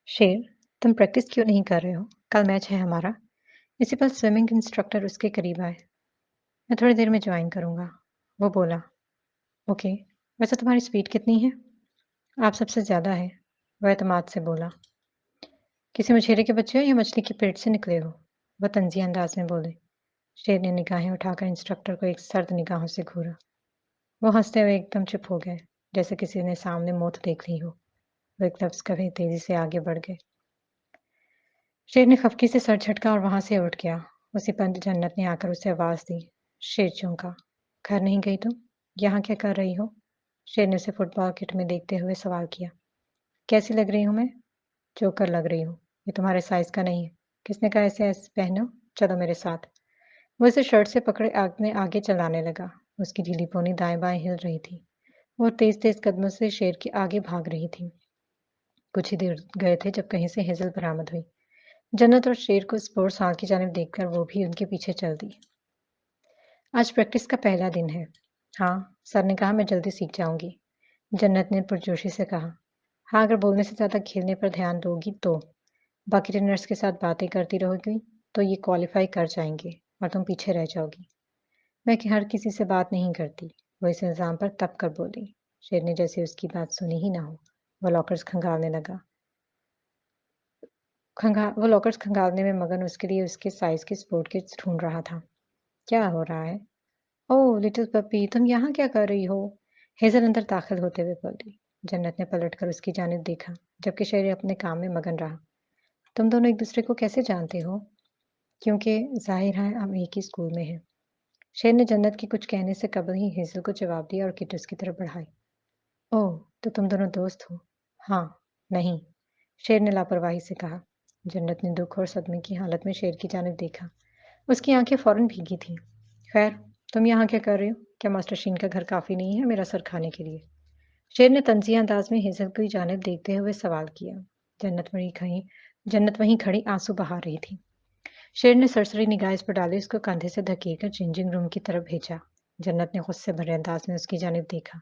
A: शेर, तुम प्रैक्टिस क्यों नहीं कर रहे हो? कल मैच है हमारा। इसी पर स्विमिंग इंस्ट्रक्टर उसके करीब आए। मैं थोड़ी देर में ज्वाइन करूँगा। वो बोला। ओके, वैसे तुम्हारी स्पीड कितनी है? आप सबसे ज़्यादा है। वह एतमाद से बोला। किसी मछेरे के बच्चे हो या मछली के पेट से निकले हो? वह तंज़ी अंदाज में बोले। शेर ने निगाहें उठाकर इंस्ट्रक्टर को एक सर्द निगाहों से घूरा। वो हंसते हुए एकदम चुप हो गए, जैसे किसी ने सामने मौत देख ली हो। वो एक लफ्ज़ कहे तेज़ी से आगे बढ़ गए। शेर ने खफकी से सर झटका और वहाँ से उठ गया। उसी पर जन्नत ने आकर उसे आवाज़ दी। शेर चौंका। घर नहीं गई तुम? यहाँ क्या कर रही हो? शेर ने उसे फुटबॉल किट में देखते हुए सवाल किया। कैसी लग रही हूँ मैं? जोकर लग रही हूँ। ये तुम्हारे साइज़ का नहीं है। किसने कहा ऐसे पहनो? चलो मेरे साथ। वो उसे शर्ट से पकड़े अपने आगे चलाने लगा। उसकी ढीली पोनी दाएँ-बाएँ हिल रही थी। वो तेज़-तेज़ कदमों से शेर के आगे भाग रही थी। कुछ ही दूर गए थे जब कहीं से हेज़ल बरामद हुई। जन्नत और शेर को स्पोर्ट्स हॉल की जानिब देखकर वो भी उनके पीछे चल दी। आज प्रैक्टिस का पहला दिन है। हाँ, सर ने कहा मैं जल्दी सीख जाऊँगी। जन्नत ने पुरजोशी से कहा। हाँ, अगर बोलने से ज़्यादा खेलने पर ध्यान दोगी तो। बाकी ट्रेनर्स के साथ बातें करती रहोगी तो ये क्वालीफाई कर जाएँगे और तुम पीछे रह जाओगी। मैं कि हर किसी से बात नहीं करती। वो इस इल्ज़ाम पर तप कर बोली। शेर ने जैसे उसकी बात सुनी ही ना हो, वो लॉकर्स खंगालने लगा। वो लॉकर्स खंगालने में मगन उसके लिए उसके साइज़ की स्पोर्ट किट्स ढूँढ रहा था। क्या हो रहा है? ओह! लिटिल पप्पी, तुम यहाँ क्या कर रही हो? हेज़ल अंदर दाखिल होते हुए बोली। जन्नत ने पलटकर उसकी जानिब देखा, जबकि शेर अपने काम में मगन रहा। तुम दोनों एक-दूसरे को कैसे जानते हो? क्योंकि ज़ाहिर है हम एक ही स्कूल में हैं। शेर ने जन्नत के कुछ कहने से कबल ही हेज़ल को जवाब दिया और किट उसकी तरफ बढ़ाई। ओह! तो तुम दोनों दोस्त हो? हाँ, नहीं, शेर ने लापरवाही से कहा। जन्नत ने दुःख और सदमे की हालत में शेर की जानिब देखा। उसकी आंखें फौरन भीगी थीं। खैर, तुम यहाँ क्या कर रही हो? क्या मास्टर शीन का घर काफ़ी नहीं है मेरा सर खाने के लिए? शेर ने तंज़िया अंदाज में हेज़ल की जानिब देखते हुए सवाल किया। जन्नत वहीं खड़ी आंसू बहा रही थी। शेर ने सरसरी निगाह इस पर डाली, उसको कंधे से धकेलकर चेंजिंग रूम की तरफ भेजा। जन्नत ने गुस्से भरे अंदाज में उसकी जानिब देखा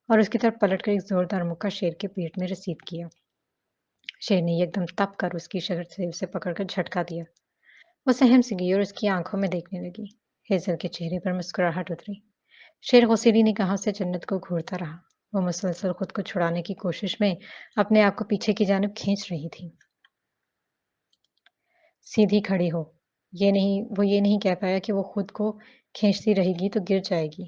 A: और उसकी तरफ पलटकर एक जोरदार मुक्का शेर के पीठ में रसीद किया। शेर ने एकदम तप कर उसकी शर्ट से उसे पकड़कर झटका दिया। वो सहम सी गई और उसकी आंखों में देखने लगी। हेजल के चेहरे पर मुस्कुराहट उतरी। शेर गुस्सैली निगाहों से जन्नत को घूरता रहा। वो मुसलसल खुद को छुड़ाने की कोशिश में अपने आप को पीछे की जानिब खींच रही थी। सीधी खड़ी हो। ये नहीं कह पाया कि वो खुद को खींचती रहेगी तो गिर जाएगी।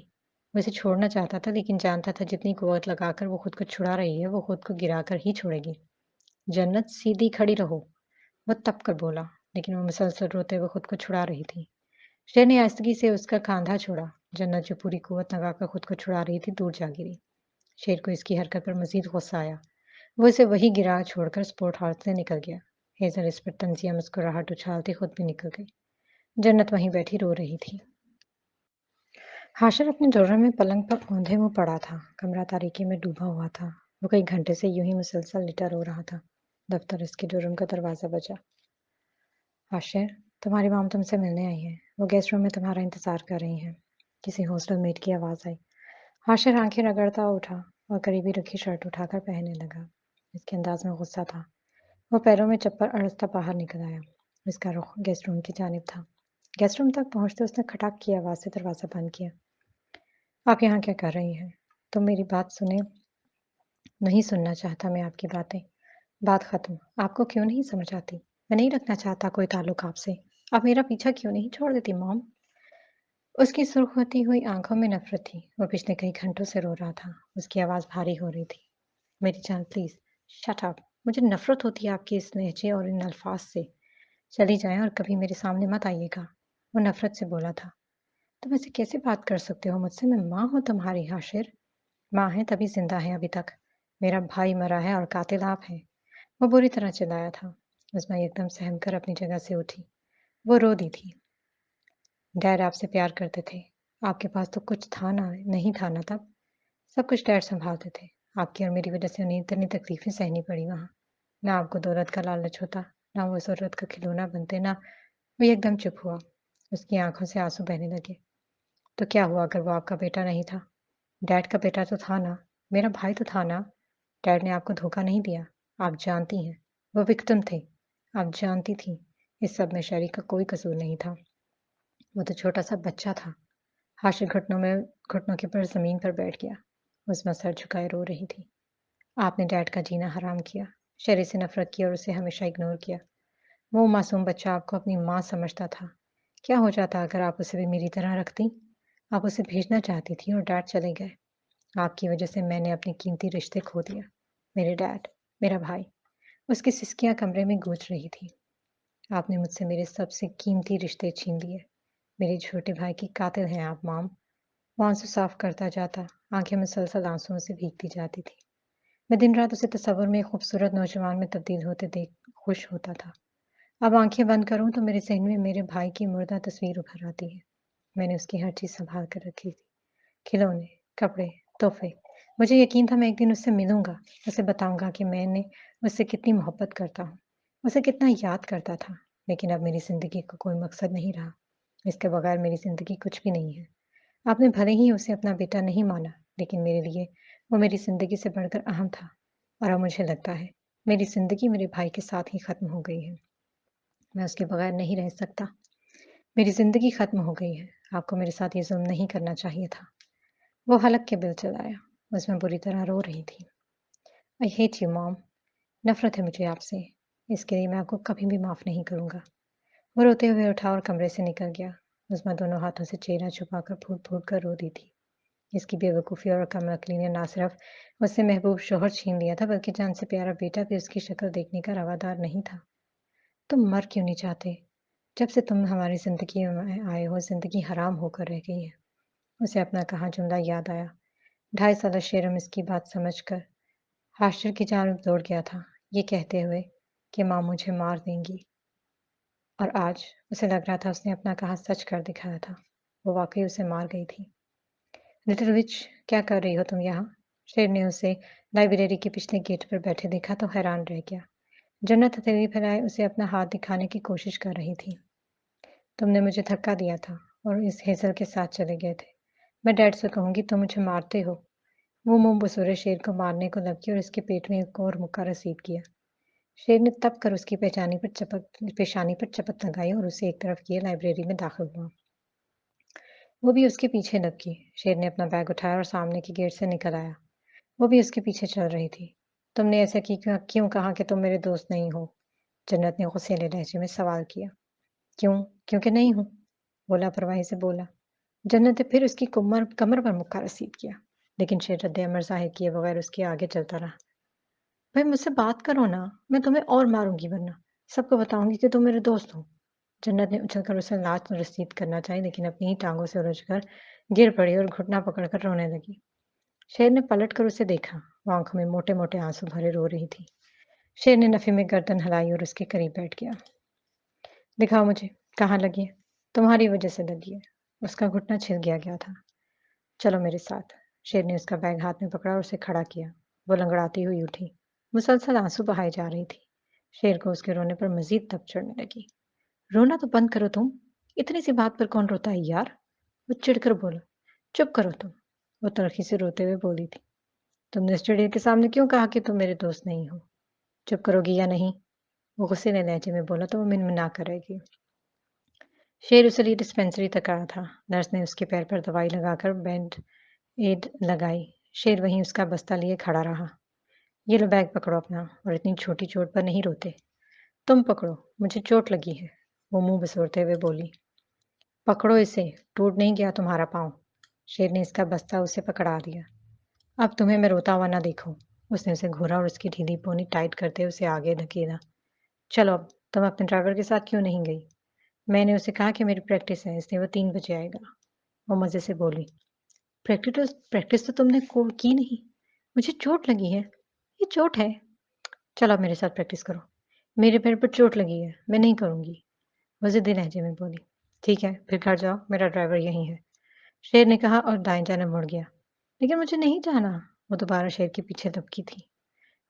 A: वो इसे छोड़ना चाहता था लेकिन जानता था जितनी कुव्वत लगाकर वो खुद को छुड़ा रही है, वो खुद को गिराकर ही छोड़ेगी। जन्नत सीधी खड़ी रहो। वो तप कर बोला, लेकिन वो मुसलसल रोते हुए खुद को छुड़ा रही थी। शेर ने आहिस्तगी से उसका कंधा छोड़ा। जन्नत जो पूरी कुव्वत लगाकर खुद को छुड़ा रही थी, दूर जा गिरी। शेर को इसकी हरकत पर मज़ीद गुस्सा आया। वो इसे वहीं गिरा छोड़कर स्पोर्ट हॉल से निकल गया। हेज़ल इस पर तंज़िया मुस्कुराहट उछालती खुद भी निकल गई। जन्नत वहीं बैठी रो रही थी। हाशिर अपने ड्रॉअर में पलंग पर औंधे मुँह पड़ा था। कमरा तारीकी में डूबा हुआ था। वो कई घंटे से यूं ही मुसलसल लेटा रो रहा था। दफ्तर इसके ड्रॉअर का दरवाज़ा बजा। हाशिर, तुम्हारी मॉम तुमसे मिलने आई है। वो गेस्ट रूम में तुम्हारा इंतज़ार कर रही हैं। किसी हॉस्टल मेट की आवाज़ आई। हाशिर आंखें रगड़ता उठा और करीबी रखी शर्ट उठाकर पहनने लगा। इसके अंदाज में गुस्सा था। वो पैरों में चप्पल अड़सता बाहर निकल आया। उसका रुख गेस्ट रूम की जानिब था। गेस्ट रूम तक पहुंचते उसने खटाक की आवाज़ से दरवाज़ा बंद किया। आप यहाँ क्या कर रही हैं? तुम मेरी बात सुने। नहीं सुनना चाहता मैं आपकी बातें। बात खत्म। आपको क्यों नहीं समझ आती? मैं नहीं रखना चाहता कोई ताल्लुक आपसे। आप मेरा पीछा क्यों नहीं छोड़ देती मॉम? उसकी सुर्ख होती हुई आंखों में नफरत थी। वो पिछले कई घंटों से रो रहा था। उसकी आवाज़ भारी हो रही थी। मेरी जान प्लीज़ शट अप। मुझे नफरत होती है आपके इस लहजे और इन अल्फाज से। चली जाएं और कभी मेरे सामने मत आइएगा। वो नफरत से बोला था। तुम ऐसे कैसे बात कर सकते हो मुझसे? मैं माँ हूँ तुम्हारी हाशिर। माँ है तभी जिंदा है अभी तक। मेरा भाई मरा है और कातिल आप हैं। वो बुरी तरह चिल्लाया था। उसमें एकदम सहम कर अपनी जगह से उठी। वो रो दी थी। डैड आपसे प्यार करते थे। आपके पास तो कुछ था ना, नहीं था ना तब। सब कुछ डैड संभालते थे। आपकी और मेरी वजह से उन्हें इतनी तकलीफें सहनी पड़ी वहाँ। ना आपको दौलत का लालच होता, ना वो ज़रूरत का खिलौना बनते, ना। वो एकदम चुप हुआ। उसकी आंखों से आंसू बहने लगे। तो क्या हुआ अगर वो आपका बेटा नहीं था? डैड का बेटा तो था ना। मेरा भाई तो था ना। डैड ने आपको धोखा नहीं दिया। आप जानती हैं। वो विक्टिम थे। आप जानती थी। इस सब में शरीक का कोई कसूर नहीं था। वो तो छोटा सा बच्चा था। हाशिर घुटनों के पर जमीन पर बैठ गया। उसमें सर झुकाए रो रही थी। आपने डैड का जीना हराम किया। शरीर से नफरत की और उसे हमेशा इग्नोर किया। वो मासूम बच्चा आपको अपनी माँ समझता था। क्या हो जाता अगर आप उसे भी मेरी तरह रखती? आप उसे भेजना चाहती थी और डैड चले गए। आपकी वजह से मैंने अपने कीमती रिश्ते खो दिया। मेरे डैड, मेरा भाई। उसकी सिसकियां कमरे में गूंज रही थी। आपने मुझसे मेरे सबसे कीमती रिश्ते छीन लिए। मेरे छोटे भाई की कातिल हैं आप मॉम। वो आंसू साफ करता जाता। आंखें मुसलसल आंसुओं से भीगती जाती थी। मैं दिन रात उसे तस्वर में एक खूबसूरत नौजवान में तब्दील होते देख खुश होता था। अब आंखें बंद करूं तो मेरे ज़हन में मेरे भाई की मुर्दा तस्वीर उभर आती है। मैंने उसकी हर चीज़ संभाल कर रखी थी। खिलौने, कपड़े, तोहफे। मुझे यकीन था मैं एक दिन उससे मिलूंगा। उसे बताऊंगा कि मैंने उससे कितनी मोहब्बत करता हूँ। उसे कितना याद करता था। लेकिन अब मेरी ज़िंदगी का कोई मकसद नहीं रहा। इसके बगैर मेरी ज़िंदगी कुछ भी नहीं है। आपने भले ही उसे अपना बेटा नहीं माना, लेकिन मेरे लिए वो मेरी ज़िंदगी से बढ़कर अहम था। और अब मुझे लगता है मेरी ज़िंदगी मेरे भाई के साथ ही ख़त्म हो गई है। मैं उसके बगैर नहीं रह सकता। मेरी ज़िंदगी ख़त्म हो गई है। आपको मेरे साथ ये ज़ुल्म नहीं करना चाहिए था। वो हलक के बिल चलाया। उसमें बुरी तरह रो रही थी। आई हेट यू मॉम। नफ़रत है मुझे आपसे। اس کے لیے میں آپ کو کبھی بھی معاف نہیں کروں گا۔ وہ روتے ہوئے اٹھا اور کمرے سے نکل گیا۔ عظمیٰ دونوں ہاتھوں سے چہرہ چھپا کر پھوٹ پھوٹ کر رو دی تھی۔ اس کی بے وقوفی اور کم عقلی نے نہ صرف اس سے محبوب شوہر چھین لیا تھا بلکہ جان سے پیارا بیٹا بھی اس کی شکل دیکھنے کا روادار نہیں تھا۔ تم مر کیوں نہیں چاہتے؟ جب سے تم ہماری زندگی میں آئے ہو زندگی حرام ہو کر رہ گئی ہے۔ اسے اپنا کہا جملہ یاد آیا۔ 2.5 سالہ شیرم اس کی بات سمجھ کر ہاسٹل کی جانب دوڑ گیا تھا، یہ کہتے ہوئے کہ ماں مجھے مار دیں گی، اور آج اسے لگ رہا تھا اس نے اپنا کہا سچ کر دکھایا تھا، وہ واقعی اسے مار گئی تھی۔ لٹل وچ، کیا کر رہی ہو تم یہاں؟ شیر نے اسے لائبریری کے پچھلے گیٹ پر بیٹھے دیکھا تو حیران رہ گیا۔ جنت ہتھیلی پھیلائے اسے اپنا ہاتھ دکھانے کی کوشش کر رہی تھی۔ تم نے مجھے دھکا دیا تھا اور اس ہیزل کے ساتھ چلے گئے تھے۔ میں ڈیڈ سے کہوں گی تم مجھے مارتے ہو۔ وہ منہ بسورے شیر کو مارنے کو لگ اور اس کے پیٹ میں ایک اور مکہ رسید کیا۔ شیر نے تپ کر اس کی پیشانی پر چپت لگائی اور اسے ایک طرف کیے لائبریری میں داخل ہوا۔ وہ بھی اس کے پیچھے لگ گئی۔ شیر نے اپنا بیگ اٹھایا اور سامنے کے گیٹ سے نکل آیا۔ وہ بھی اس کے پیچھے چل رہی تھی۔ تم نے ایسا کیوں کہا کہ تم میرے دوست نہیں ہو؟ جنت نے غصیلے لہجے میں سوال کیا۔ کیوں؟ کیونکہ نہیں ہوں، وہ لاپرواہی سے بولا۔ جنت نے پھر اس کی کمر پر مکہ رسید کیا، لیکن شیر رد عمل ظاہر کیے بغیر اس کے آگے چلتا رہا۔ بھائی مجھ سے بات کرو نا، میں تمہیں اور ماروں گی، ورنہ سب کو بتاؤں گی کہ تم میرے دوست ہو۔ جنت نے اچھل کر اسے لات رسید کرنا چاہی لیکن اپنی ہی ٹانگوں سے الجھ کر گر پڑی اور گھٹنا پکڑ کر رونے لگی۔ شیر نے پلٹ کر اسے دیکھا، وہ آنکھوں میں موٹے موٹے آنسو بھرے رو رہی تھی۔ شیر نے نفی میں گردن ہلائی اور اس کے قریب بیٹھ گیا۔ دکھاؤ مجھے، کہاں لگی ہے؟ تمہاری وجہ سے لگی ہے۔ اس کا گھٹنا چھل گیا تھا۔ چلو میرے ساتھ۔ شیر نے اس کا بیگ ہاتھ میں پکڑا اور اسے کھڑا کیا۔ وہ لنگڑاتی ہوئی اٹھی، مسلسل آنسو بہائے جا رہی تھی۔ شیر کو اس کے رونے پر مزید تپ چڑھنے لگی۔ رونا تو بند کرو تم، اتنی سی بات پر کون روتا ہے یار؟ وہ چڑھ کر بولا۔ چپ کرو تم، وہ تلخی سے روتے ہوئے بولی تھی۔ تم نے اسٹڈی کے سامنے کیوں کہا کہ تم میرے دوست نہیں ہو؟ چپ کرو گی یا نہیں؟ وہ غصے نے لہجے میں بولا تو وہ منمنا کر رہے گی۔ شیر اس لیے ڈسپینسری تک آیا تھا۔ نرس نے اس کے پیر پر دوائی لگا کر بینڈ ایڈ لگائی۔ شیر وہیں اس کا بستہ لیے کھڑا رہا۔ یہ لو بیگ پکڑو اپنا، اور اتنی چھوٹی چوٹ پر نہیں روتے۔ تم پکڑو، مجھے چوٹ لگی ہے، وہ منہ بسورتے ہوئے بولی۔ پکڑو اسے، ٹوٹ نہیں گیا تمہارا پاؤں۔ شیر نے اس کا بستہ اسے پکڑا دیا۔ اب تمہیں میں روتا ہوا نہ دیکھوں۔ اس نے اسے گھورا اور اس کی ڈھیلی پونی ٹائٹ کرتے اسے آگے دھکیلا۔ چلو اب، تم اپنے ڈرائیور کے ساتھ کیوں نہیں گئی؟ میں نے اسے کہا کہ میری پریکٹس ہے، اس لیے وہ 3 بجے آئے گا، وہ مزے سے بولی۔ پریکٹس تو تم نے کی نہیں، مجھے چوٹ لگی ہے، یہ چوٹ ہے۔ چلو اب میرے ساتھ پریکٹس کرو۔ میرے پیر پر چوٹ لگی ہے، میں نہیں کروں گی، وہ ضدی لہجے میں بولی۔ ٹھیک ہے، پھر گھر جاؤ، میرا ڈرائیور یہیں ہے، شیر نے کہا اور دائیں جانب مڑ گیا۔ لیکن مجھے نہیں جانا، وہ دوبارہ شیر کے پیچھے لپکی تھی۔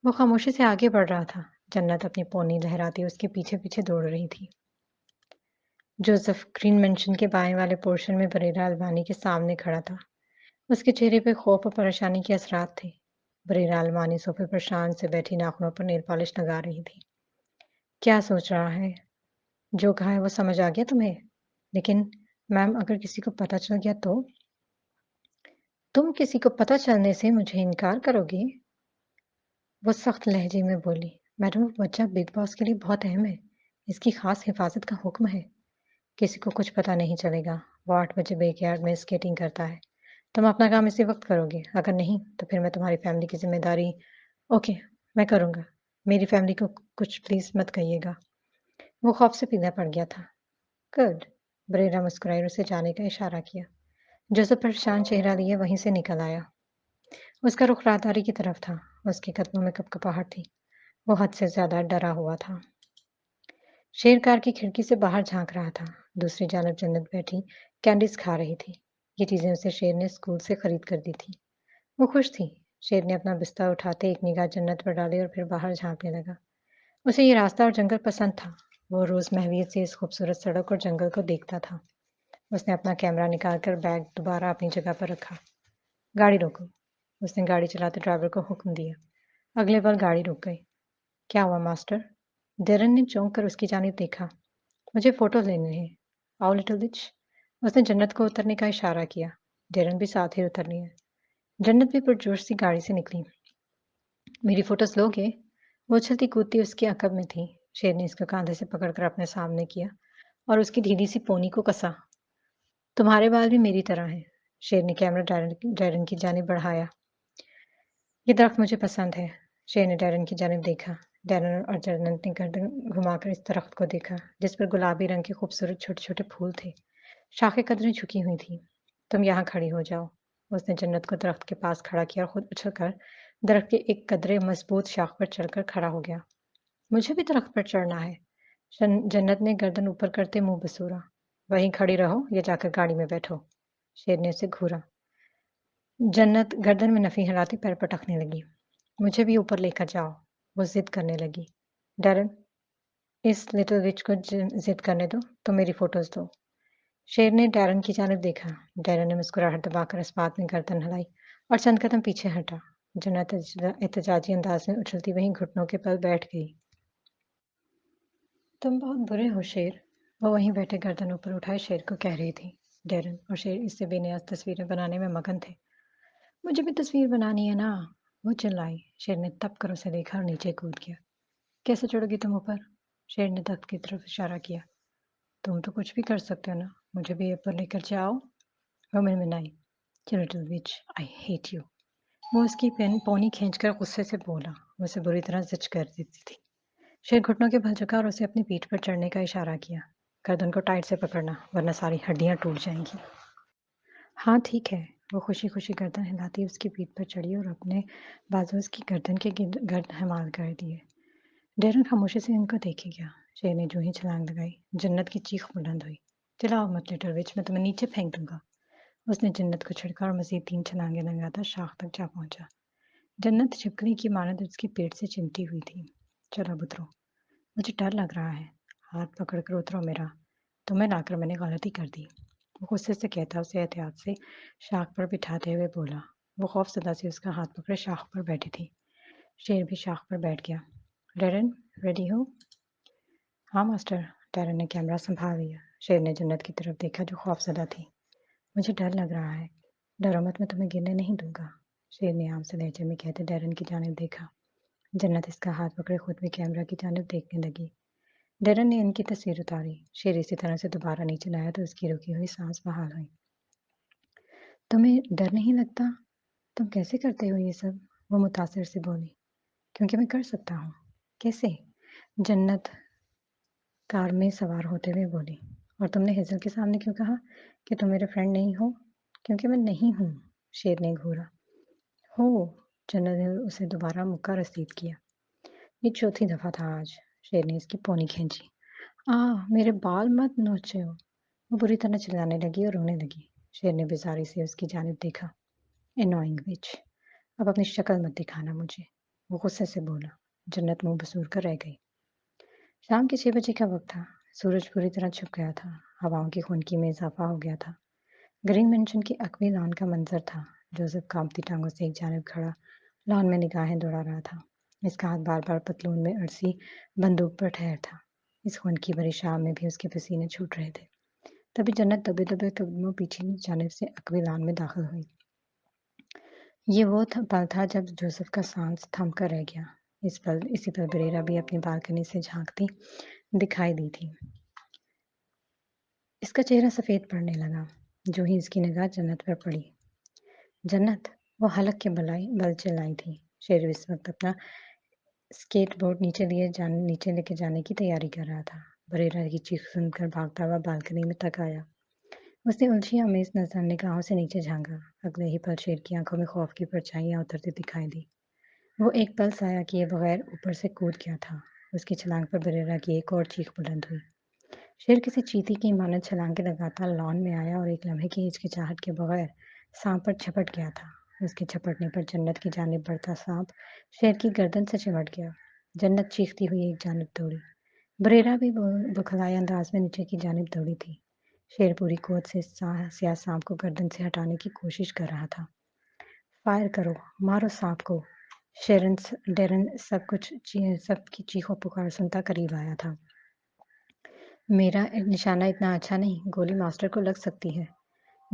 A: وہ خاموشی سے آگے بڑھ رہا تھا۔ جنت اپنی پونی لہراتی اس کے پیچھے پیچھے دوڑ رہی تھی۔ جوزف گرین مینشن کے بائیں والے پورشن میں بریرا البانی کے سامنے کھڑا تھا۔ اس کے چہرے پہ خوف اور پریشانی کے اثرات تھے۔ بریرا البانی صوفے پر شان سے بیٹھی ناخنوں پر نیل پالش لگا رہی تھی۔ کیا سوچ رہا ہے؟ جو کہا ہے وہ سمجھ آ گیا تمہیں؟ لیکن میم اگر کسی کو پتہ چل گیا تو؟ تم کسی کو پتہ چلنے سے مجھے انکار کرو گے؟ وہ سخت لہجے میں بولی۔ میڈم، وہ بچہ بگ باس کے لیے بہت اہم ہے، اس کی خاص حفاظت کا حکم ہے۔ کسی کو کچھ پتہ نہیں چلے گا، وہ 8 بجے بیک یارڈ میں اسکیٹنگ کرتا ہے۔ تم اپنا کام اسی وقت کرو گے، اگر نہیں تو پھر میں تمہاری فیملی کی ذمہ داری۔ اوکے، میں کروں گا، میری فیملی کو کچھ پلیز مت کہیے گا۔ وہ خوف سے پیلا پڑ گیا تھا۔ گڈ، بریرا مسکرائی اور اسے جانے کا اشارہ کیا۔ جوزف پریشان چہرہ لیے وہیں سے نکل آیا۔ اس کا رخ راہداری کی طرف تھا، اس کے قدموں میں کپکپاہٹ تھی، وہ حد سے زیادہ ڈرا ہوا تھا۔ شیر کار کی کھڑکی سے باہر جھانک رہا تھا، دوسری جانب جنت بیٹھی کینڈیز کھا رہی تھی۔ یہ چیزیں اسے شیر نے اسکول سے خرید کر دی تھی۔ وہ خوش تھی۔ شیر نے اپنا بستر اٹھاتے ایک نگاہ جنت پر ڈالی اور پھر باہر جھانکنے لگا۔ اسے یہ راستہ اور جنگل پسند تھا۔ وہ روز محویت سے اس خوبصورت سڑک اور جنگل کو دیکھتا تھا۔ اس نے اپنا کیمرہ نکال کر بیگ دوبارہ اپنی جگہ پر رکھا۔ گاڑی روکو، اس نے گاڑی چلاتے ڈرائیور کو حکم دیا۔ اگلے پل گاڑی رک گئی۔ کیا ہوا ماسٹر؟ ڈیرن نے چونک کر اس کی جانب دیکھا۔ مجھے فوٹو لینے ہیں۔ آؤ لٹل وچ، اس نے جنت کو اترنے کا اشارہ کیا۔ ڈیرن بھی ساتھ ہی اترنی ہے۔ جنت بھی پرجوش سی گاڑی سے نکلی۔ میری فوٹوز لوگے؟ وہ اچھلتی کودتی اس کے عقب میں تھی۔ शेर ने इसको कांधे से पकड़कर अपने सामने किया और उसकी ढीली सी पोनी को कसा। तुम्हारे बाल भी मेरी तरह हैं। शेर ने कैमरा डैरन की जानिब बढ़ाया। ये दरख्त मुझे पसंद है। शेर ने डैरन की जानिब देखा। डैरन और जन्नत ने गर्दन घुमाकर इस दरख्त को देखा, जिस पर गुलाबी रंग के खूबसूरत छोटे-छोटे फूल थे। शाखें कदरें झुकी हुई थीं। तुम यहाँ खड़ी हो जाओ। उसने जन्नत को दरख्त के पास खड़ा किया और खुद उछलकर दरख्त के एक कदरे मजबूत शाख पर चढ़कर खड़ा हो गया। मुझे भी दरख्त पर चढ़ना है। जन्नत ने गर्दन ऊपर करते मुंह बसूरा। वहीं खड़ी रहो या जाकर गाड़ी में बैठो। शेर ने उसे घूरा। जन्नत गर्दन में नफी हिलाती पैर पटकने लगी। मुझे भी ऊपर लेकर जाओ। वो जिद करने लगी। डैरन, इस लिटिल विच को जिद करने दो, तो मेरी फोटोज दो। शेर ने डैरन की जानिब देखा। डैरन ने मुस्कुराहट दबाकर इस बात में गर्दन हिलाई और चंद कदम पीछे हटा। जन्नत एहतजाजी अंदाज में उछलती वहीं घुटनों के बल बैठ गई। तुम बहुत बुरे हो शेर। वो वहीं बैठे गर्दन ऊपर उठाए शेर को कह रही थी। डैरन और शेर इससे बेनियाज तस्वीरें बनाने में मगन थे। मुझे भी तस्वीर बनानी है ना, वो चिल्लाई। शेर ने तप कर उसे देखा और नीचे कूद गया। कैसे चढ़ोगी तुम ऊपर? शेर ने तख्त की तरफ इशारा किया। तुम तो कुछ भी कर सकते हो ना, मुझे भी ऊपर लेकर जाओ। वो मिनमिनाई। Little witch, I hate you. वो उसकी पेन पौनी खींचकर गुस्से से बोला। वो उसे बुरी तरह जिच कर देती थी। शेर घुटनों के बल झुका और उसे अपनी पीठ पर चढ़ने का इशारा किया। गर्दन को टाइट से पकड़ना, वरना सारी हड्डियां टूट जाएंगी। हाँ ठीक है। वो खुशी खुशी गर्दन हिलाती उसकी पीठ पर चढ़ी और अपने बाजू उसकी गर्दन के गर्द हमाल कर दिए। डैरन खामोशी से इनको देखे गया। शेर ने जो ही छलांग लगाई, जन्नत की चीख बुलंद हुई। चिल्लाओ मत लिटिल विच, मैं तुम्हें नीचे फेंक दूंगा। उसने जन्नत को छिड़का और मजीद 3 छलांगे लगाकर शाख तक जा पहुंचा। जन्नत छिपकली की मानद उसके पेट से चिमटी हुई थी। चलो अब उतरो। मुझे डर लग रहा है। हाथ पकड़कर उतरो मेरा। तुम्हें लाकर मैंने गलती कर दी। वो गुस्से से कहता उसे एहतियात से शाख पर बिठाते हुए बोला। वो खौफजदा से उसका हाथ पकड़े शाख पर बैठी थी। शेर भी शाख पर बैठ गया। डैरन, रेडी हो? हाँ मास्टर। डैरन ने कैमरा संभाल लिया। शेर ने जन्नत की तरफ देखा जो खौफजदा थी। मुझे डर लग रहा है। डरो मत, मैं तुम्हें गिरने नहीं दूंगा। शेर ने आम से लहजे में कहते डैरन की जानिब देखा। जन्नत इसका हाथ पकड़े खुद भी कैमरा की जानिब देखने लगी। डैरन ने इनकी तस्वीर उतारी। शेर इसी तरह से दोबारा नीचे लाया तो उसकी रुकी हुई सांस बहाल हुई। तुम्हें डर नहीं लगता? तुम कैसे करते हो ये सब? वो मुतासिर से बोली। क्योंकि मैं कर सकता हूँ। कैसे? जन्नत कार में सवार होते हुए बोली। और तुमने हेजल के सामने क्यों कहा कि तुम मेरे फ्रेंड नहीं हो? क्योंकि मैं नहीं हूँ। शेर ने घूरा। हो। जन्नत ने उसे दोबारा मुक्का रसीद किया। ये चौथी दफा था आज। शेर ने इसकी पोनी खींची। मेरे बाल मत नोचो। वो बुरी तरह चिल्लाने लगी और रोने लगी। शेर ने बेजारी से उसकी जानिब देखा। एनोइंग विच, अब अपनी शक्ल मत दिखाना मुझे। वो गुस्से से बोला। जन्नत मुंह बसूर कर रह गई। शाम के 6 बजे का वक्त था। सूरज पूरी तरह छुप गया था। हवाओं की खुनकी में इजाफा हो गया था। ग्रीन मेंशन की अकवी लॉन का मंजर था। जोसेफ कांपती टांगों से एक जानिब खड़ा लॉन में निगाहें दौड़ा रहा था। इसका हाथ बार बार पतलून में अड़सी बंदूक पर ठहर था। इस खुनकी भरी शाम में भी उसके पसीने छूट रहे थे। तभी जन्नत दबे दबे कदमों पीछे जानिब से अकवी लॉन में दाखिल हुई। ये वो पल था जब जोसेफ का सांस थम कर रह गया। इसी पल बरेरा भी अपनी बालकनी से झांकती दिखाई दी थी। इसका चेहरा सफ़ेद पड़ने लगा जो ही इसकी निगाह जन्नत पर पड़ी। जन्नत, वो हलक के बल चिल्लाई थी। शेर इस वक्त अपना स्केटबोर्ड नीचे लेके जाने की तैयारी कर रहा था। बरेरा की चीख सुनकर भागता हुआ बालकनी में तक आया। उसने उलझी आमेज नजर निगाहों से नीचे झांका। अगले ही पल शेर की आंखों में खौफ की परछाइयां उतरती दिखाई दी। वो एक पल साया किए बगैर ऊपर से कूद गया था। उसकी छलांग पर बरेरा की एक और चीख बुलंद हुई। शेर किसी चींटी की मानद छलांगे लगातार लॉन में आया और एक लम्हे की हिचकिचाहट के बगैर सांप पर झपट गया था। उसके झपटने पर जन्नत की जानिब बढ़ता सांप शेर की गर्दन से चिमट गया। जन्नत चीखती हुई एक जानिब दौड़ी। बरेरा भी बुखलाए अंदाज में नीचे की जानिब दौड़ी थी। शेर पूरी कुव्वत से स्याह सांप को गर्दन से हटाने की कोशिश कर रहा था। फायर करो, मारो सांप को। डेरन सबकी चीखों पुकार सुनता करीब आया था। मेरा निशाना इतना अच्छा नहीं, गोली मास्टर को लग सकती है।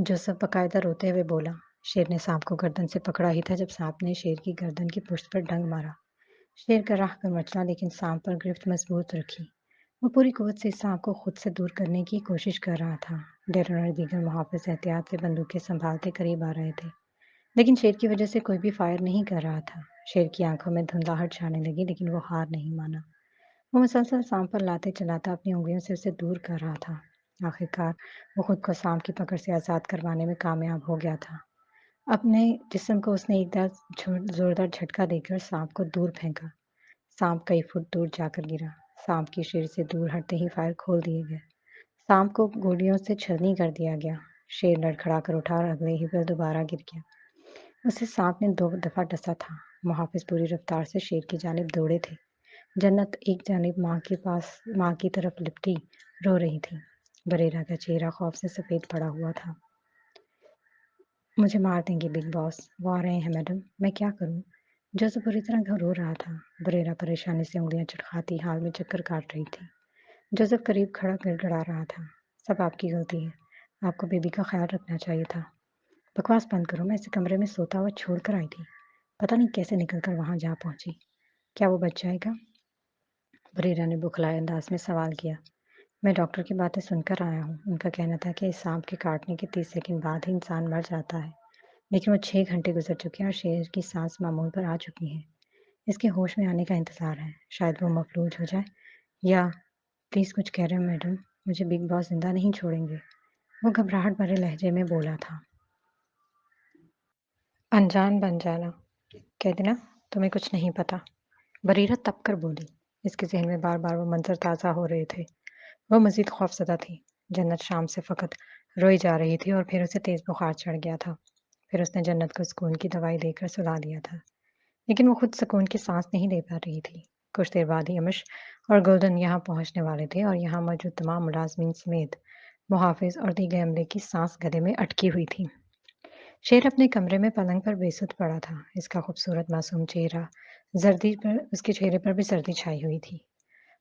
A: जोसेफ बकायदा रोते हुए बोला। शेर ने सांप को गर्दन से पकड़ा ही था जब सांप ने शेर की गर्दन की पुष्ट पर डंक मारा। शेर का राह पर मचला लेकिन सांप पर गिरफ्त मजबूत रखी। वो पूरी कुव्वत से सांप को खुद से दूर करने की कोशिश कर रहा था। डैरन और दीगर मुहाफिज एहतियात से बंदूकें संभालते करीब आ रहे थे, लेकिन शेर की वजह से कोई भी फायर नहीं कर रहा था। शेर की आंखों में धुंधलाहट छाने लगी, लेकिन वो हार नहीं माना। वो मुसलसल सांप पर लाते चलाता अपनी उंगलियों से उसे दूर कर रहा था। आखिरकार वो खुद को सांप की पकड़ से आजाद करवाने में कामयाब हो गया था। अपने जिस्म को उसने एक बार जोरदार झटका देकर सांप को दूर फेंका। सांप कई फुट दूर जाकर गिरा। सांप की शेर से दूर हटते ही फायर खोल दिए गए। सांप को गोलियों से छलनी कर दिया गया। शेर लड़खड़ाकर उठा और अगले ही पल दोबारा गिर गया। उसे सांप ने 2 दफा डसा था। मुहाफिज पूरी रफ्तार से शेर की जानिब दौड़े थे। जन्नत एक जानिब माँ की तरफ लिपटी रो रही थी। बरेरा का चेहरा खौफ से सफेद पड़ा हुआ था। मुझे मार देंगे बिग बॉस, वो आ रहे हैं मैडम, मैं क्या करूं? जोसेफ बुरी तरह रो रहा था। बरेरा परेशानी से उंगलियां चटखाती हाल में चक्कर काट रही थी। जोसेफ करीब खड़ा गिड़गिड़ा रहा था। सब आपकी गलती है। आपको बेबी का ख्याल रखना चाहिए था। बकवास बंद करो, मैं इसे कमरे में सोता हुआ छोड़ कर आई थी। पता नहीं कैसे निकल कर वहां जा पहुंची। क्या वो बच जाएगा? बरेरा ने बुखलाए अंदाज में सवाल किया। मैं डॉक्टर की बातें सुनकर आया हूँ। उनका कहना था कि इस सांप के काटने के 30 सेकंड बाद ही इंसान मर जाता है। लेकिन वो 6 घंटे गुजर चुके हैं और शेर की सांस मामूल पर आ चुकी है। इसके होश में आने का इंतजार है। शायद वो मफलूज हो जाए, या प्लीज कुछ कह रहे हैं मैडम, मुझे बिग बॉस जिंदा नहीं छोड़ेंगे। वो घबराहट भरे लहजे में बोला था। अनजान बन जाना, कह देना तुम्हें कुछ नहीं पता। बरीरा तप कर बोली। इसके जहन में बार बार वो मंजर ताज़ा हो रहे थे। वह मजीद खौफजदा थी। जन्नत शाम से फ़कत रोई जा रही थी और फिर उसे तेज़ बुखार चढ़ गया था। फिर उसने जन्नत को सुकून की दवाई देकर सुला दिया था, लेकिन वो खुद सुकून की सांस नहीं ले पा रही थी। कुछ देर बाद ही अमिश और गोल्डन यहाँ पहुंचने वाले थे और यहाँ मौजूद तमाम मुलाजमीन समेत मुहाफिज और दीगर अमले की सांस गले में अटकी हुई थी। शेर अपने कमरे में पलंग पर बेसुध पड़ा था। इसका खूबसूरत मासूम चेहरा, जर्दी पर उसके चेहरे पर भी सर्दी छाई हुई थी।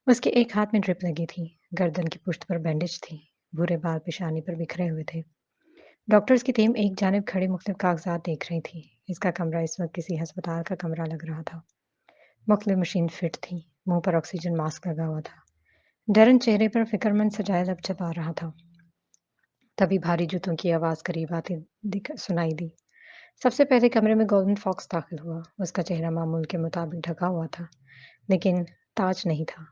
A: उसके एक हाथ में ड्रिप लगी थी। गर्दन की पुश्त पर बैंडेज थी। भूरे बाल पेशानी पर बिखरे हुए थे। डॉक्टर्स की टीम एक जानिब खड़ी मुख्तलिफ कागजात देख रही थी। इसका कमरा इस वक्त किसी अस्पताल का कमरा लग रहा था। मुख्तलिफ मशीन फिट थी। मुंह पर ऑक्सीजन मास्क लगा हुआ था। डरन चेहरे पर फिक्रमंद सजाए लब छपा रहा था। तभी भारी जूतों की आवाज करीब आती सुनाई दी। सबसे पहले कमरे में गोल्डन फॉक्स दाखिल हुआ। उसका चेहरा मामूल के मुताबिक ढका हुआ था, लेकिन ताज नहीं था।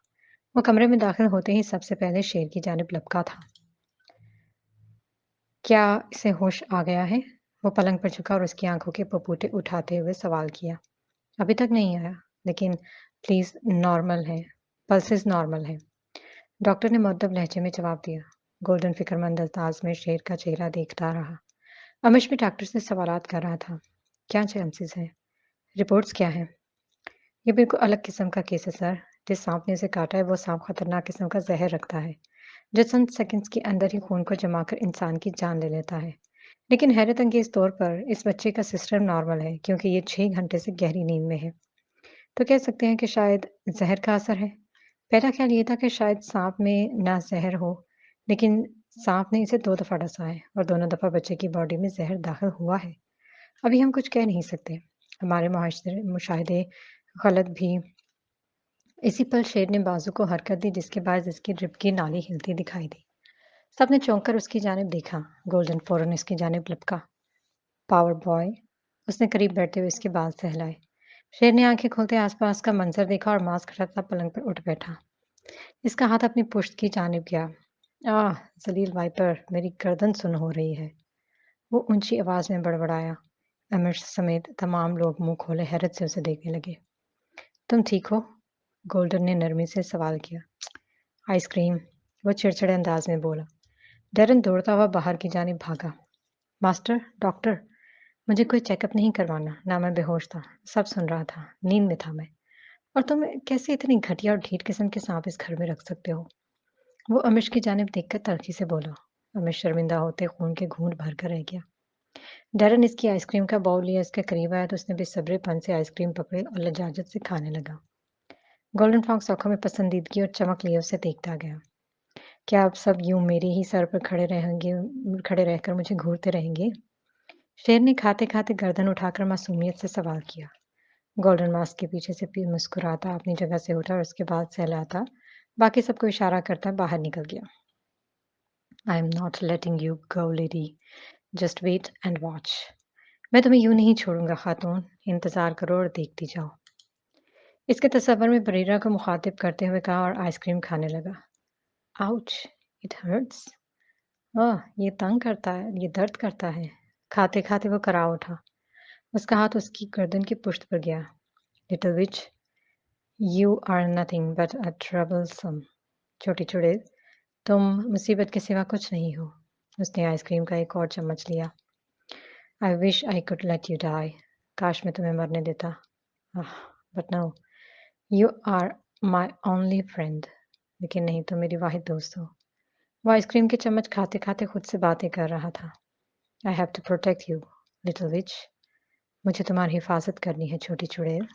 A: वो कमरे में दाखिल होते ही सबसे पहले शेर की जानिब लपका था। क्या इसे होश आ गया है? वो पलंग पर झुका और उसकी आंखों के पपोते उठाते हुए सवाल किया। अभी तक नहीं आया, लेकिन प्लीज नॉर्मल है, पल्सेस नॉर्मल है। डॉक्टर ने मुअद्दब लहजे में जवाब दिया। गोल्डन फिक्रमंद अंदाज में शेर का चेहरा देखता रहा। अमिश भी डॉक्टर से सवालात कर रहा था। क्या चांसेस है? रिपोर्ट्स क्या है? ये बिल्कुल अलग किस्म का केस है सर। जिस सांप ने उसे काटा है वो सांप खतरनाक किस्म का जहर रखता है, जो चंद सेकंड्स के अंदर ही खून को जमाकर इंसान की जान ले लेता है। लेकिन हैरत अंगेज तौर पर इस बच्चे का सिस्टम नॉर्मल है, क्योंकि ये 6 घंटे से गहरी नींद में है। तो कह सकते हैं कि शायद जहर का असर है। पहला ख्याल ये था कि शायद सांप में ना जहर हो, लेकिन सांप ने इसे 2 दफा डसा है और दोनों दफा बच्चे की बॉडी में जहर दाखिल हुआ है। अभी हम कुछ कह नहीं सकते। हमारे मुशाहिदे गलत भी। इसी पल शेर ने बाजू को हरकत दी, जिसके बाद इसकी ड्रिप की नाली हिलती दिखाई दी। सबने चौंक कर उसकी जानिब देखा। गोल्डन फौरन इसकी जानिब लपका। पावर बॉय, उसने करीब बैठते हुए इसके बाल सहलाए। शेर ने आंखें खोलते आसपास का मंजर देखा और मांस खटकता पलंग पर उठ बैठा। इसका हाथ अपनी पुश्त की जानिब गया। आह, जलील वाइपर, मेरी गर्दन सुन्न हो रही है। वो ऊंची आवाज में बड़बड़ाया। अमिश समेत तमाम लोग मुंह खोले हैरत से उसे देखने लगे। तुम ठीक हो? गोल्डन ने नरमी से सवाल किया। आइसक्रीम, वो चिड़चिड़े अंदाज में बोला। डरन दौड़ता हुआ बाहर की जानिब भागा। मास्टर, डॉक्टर, मुझे कोई चेकअप नहीं करवाना। ना मैं बेहोश था, सब सुन रहा था, नींद में था मैं। और तुम कैसे इतनी घटिया और ढीठ किस्म के सांप इस घर में रख सकते हो? वो अमिश की जानिब देखकर तल्खी से बोला। अमिश शर्मिंदा होते खून के घूंट भर कर रह गया। डरन इसकी आइसक्रीम का बाउल लिया इसके करीब आया तो उसने बेसब्रेपन से आइसक्रीम पकड़ी और लजाजत से खाने लगा। गोल्डन फॉक्स आंखों में पसंदीदगी और चमक लिए उसे देखता गया। क्या आप सब यूं मेरे ही सर पर खड़े रहकर मुझे घूरते रहेंगे? शेर ने खाते खाते गर्दन उठाकर मासूमियत से सवाल किया। गोल्डन मास्क के पीछे से मुस्कुराता अपनी जगह से उठा और उसके बाद सहलाता बाकी सबको इशारा करता बाहर निकल गया। I am not letting you go lady, just wait and watch. मैं तुम्हें यूं नहीं छोड़ूंगा खातून, इंतजार करो और देखती जाओ। इसके तस्वर में बरीरा को मुखातिब करते हुए कहा और आइसक्रीम खाने लगा। Ouch, it hurts. ओह, ये तंग करता है, ये दर्द करता है। खाते खाते वो करा उठा। उसका हाथ उसकी गर्दन की पुश्त पर गया। Little witch, you are nothing but a troublesome. छोटी चुड़ैल, तुम मुसीबत के सिवा कुछ नहीं हो। उसने आइसक्रीम का एक और चम्मच लिया। I wish I could let you die. काश मैं तुम्हें मरने देता। But no, you are my only friend. लेकिन नहीं, तुम मेरी वाहिद दोस्त हो। वो आइसक्रीम के चम्मच खाते खाते खुद से बातें कर रहा था। I have to protect you little witch. मुझे तुम्हारी हिफाजत करनी है छोटी चुड़ैल।